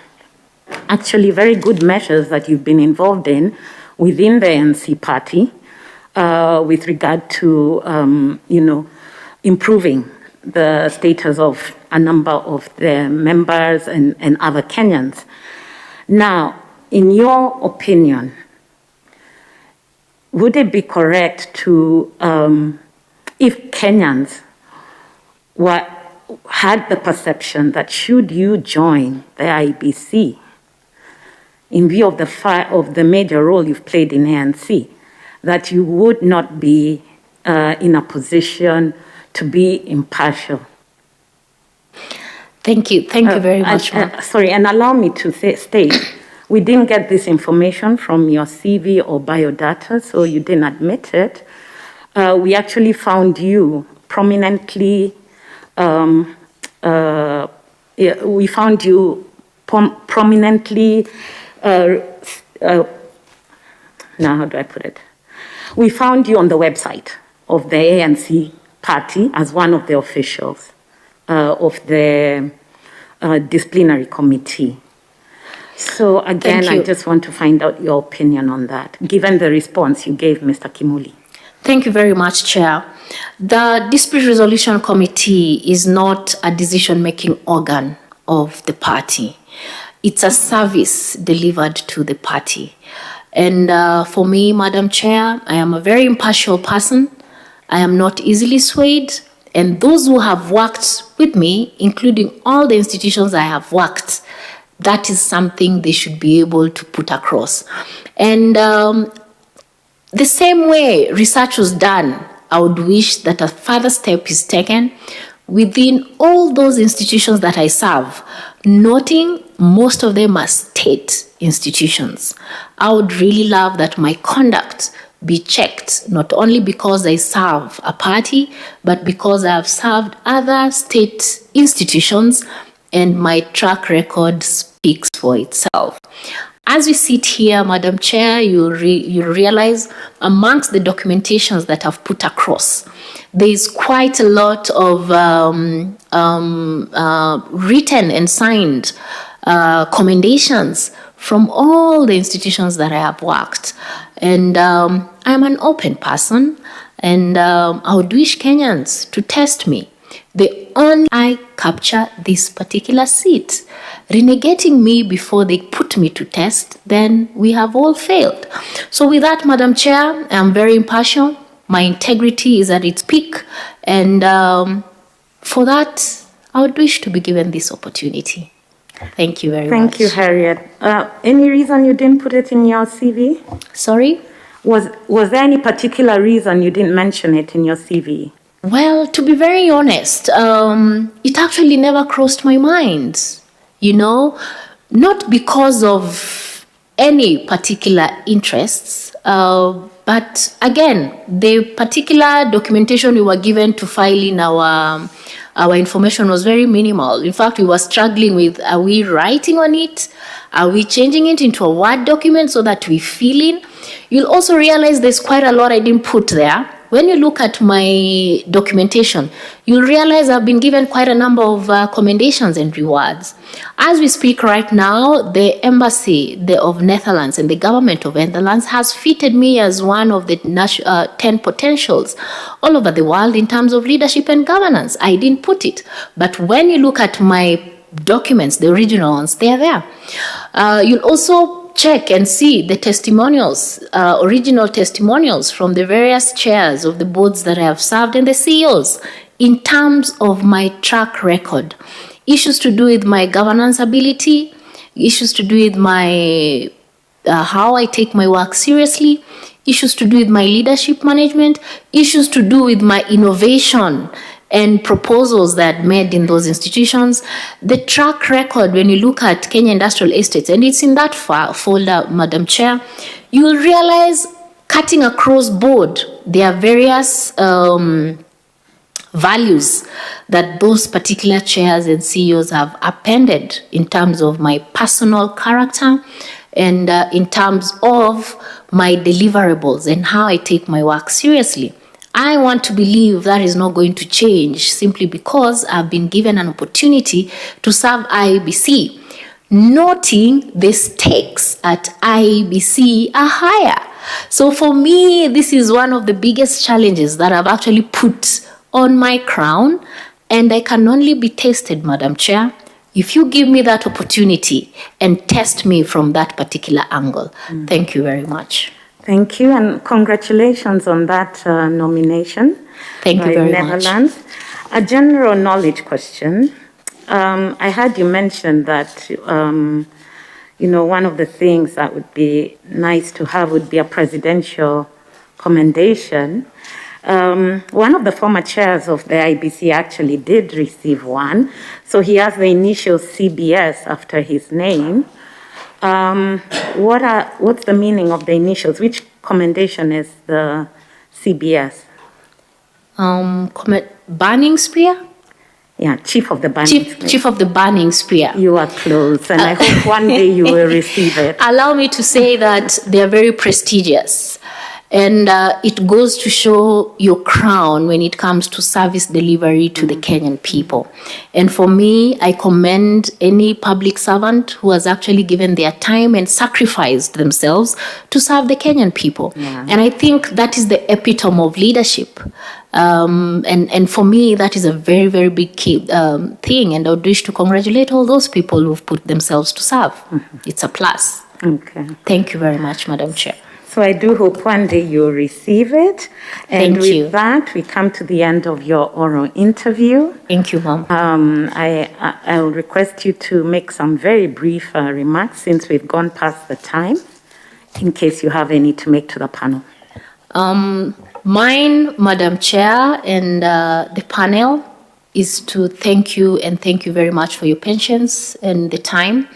actually very good measures that you've been involved in within the NC party with regard to, improving the status of a number of the members and other Kenyans. Now, in your opinion, would it be correct to, if Kenyans had the perception that should you join the IEBC, in view of the major role you've played in ANC, that you would not be in a position to be impartial? Thank you. Thank you very much, ma'am. Sorry, and allow me to state, we didn't get this information from your CV or biodata, so you didn't admit it. We actually found you prominently, prominently, now how do I put it? We found you on the website of the ANC party as one of the officials of the disciplinary committee. So again, I just want to find out your opinion on that, given the response you gave Mr. Kimuli. Thank you very much, Chair. The Dispute Resolution Committee is not a decision-making organ of the party. It's a service delivered to the party. And for me, Madam Chair, I am a very impartial person. I am not easily swayed. And those who have worked with me, including all the institutions I have worked, that is something they should be able to put across. And the same way research was done, I would wish that a further step is taken within all those institutions that I serve, noting most of them are state institutions. I would really love that my conduct be checked, not only because I serve a party, but because I have served other state institutions and my track record speaks for itself. As we sit here, Madam Chair, you realize amongst the documentations that I've put across, there is quite a lot of written and signed commendations from all the institutions that I have worked. And I'm an open person, and I would wish Kenyans to test me. The only I capture this particular seat, renegating me before they put me to test, then we have all failed. So with that, Madam Chair, I'm very impartial. My integrity is at its peak. And for that, I would wish to be given this opportunity. Thank you very much. Thank you, Harriet. Any reason you didn't put it in your CV? Sorry? Was there any particular reason you didn't mention it in your CV? Well, to be very honest, it actually never crossed my mind, not because of any particular interests, but again, the particular documentation we were given to file in our information was very minimal. In fact, we were struggling with, are we writing on it? Are we changing it into a Word document so that we fill in? You'll also realize there's quite a lot I didn't put there. When you look at my documentation, you'll realize I've been given quite a number of commendations and rewards. As we speak right now, the Embassy of Netherlands and the government of Netherlands has fitted me as one of the 10 potentials all over the world in terms of leadership and governance. I didn't put it. But when you look at my documents, the original ones, they're there. You'll also check and see the testimonials, original testimonials from the various chairs of the boards that I have served and the CEOs in terms of my track record. Issues to do with my governance ability, issues to do with my how I take my work seriously, issues to do with my leadership management, issues to do with my innovation and proposals that made in those institutions. The track record, when you look at Kenya Industrial Estates, and it's in that folder, Madam Chair, you will realize cutting across board, there are various values that those particular chairs and CEOs have appended in terms of my personal character and in terms of my deliverables and how I take my work seriously. I want to believe that is not going to change simply because I've been given an opportunity to serve IEBC, noting the stakes at IEBC are higher. So for me, this is one of the biggest challenges that I've actually put on my crown, and I can only be tested, Madam Chair, if you give me that opportunity and test me from that particular angle. Thank you very much. Thank you, and congratulations on that nomination. Thank you very Netherlands. much. A general knowledge question. I heard you mention that, one of the things that would be nice to have would be a presidential commendation. One of the former chairs of the IEBC actually did receive one. So he has the initial CBS after his name. What's the meaning of the initials? Which commendation is the CBS? Burning Spear? Yeah, Chief of the Burning Spear. Chief of the Burning Spear. You are close, and I hope one day you will receive it. Allow me to say that they are very prestigious. And it goes to show your crown when it comes to service delivery to the Kenyan people. And for me, I commend any public servant who has actually given their time and sacrificed themselves to serve the Kenyan people. Yeah. And I think that is the epitome of leadership. And for me, that is a very, very big thing. And I would wish to congratulate all those people who've put themselves to serve. It's a plus. Okay. Thank you very much, Madam Chair. So I do hope one day you'll receive it. And with that, we come to the end of your oral interview. Thank you, Mom. I'll request you to make some very brief remarks since we've gone past the time, in case you have any to make to the panel. Mine, Madam Chair, and the panel is to thank you and thank you very much for your patience and the time,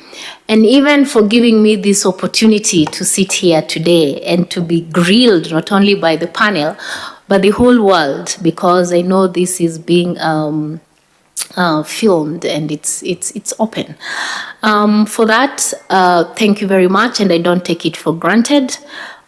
and even for giving me this opportunity to sit here today and to be grilled not only by the panel, but the whole world, because I know this is being filmed and it's open. For that, thank you very much, and I don't take it for granted.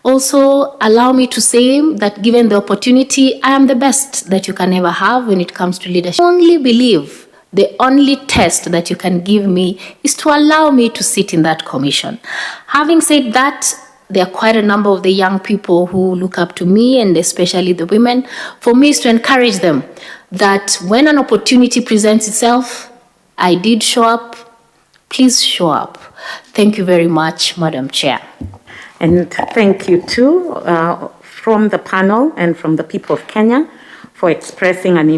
Also, allow me to say that given the opportunity, I am the best that you can ever have when it comes to leadership. I only believe the only test that you can give me is to allow me to sit in that commission. Having said that, there are quite a number of the young people who look up to me, and especially the women. For me, is to encourage them that when an opportunity presents itself, I did show up, please show up. Thank you very much, Madam Chair. And thank you too, from the panel and from the people of Kenya, for expressing an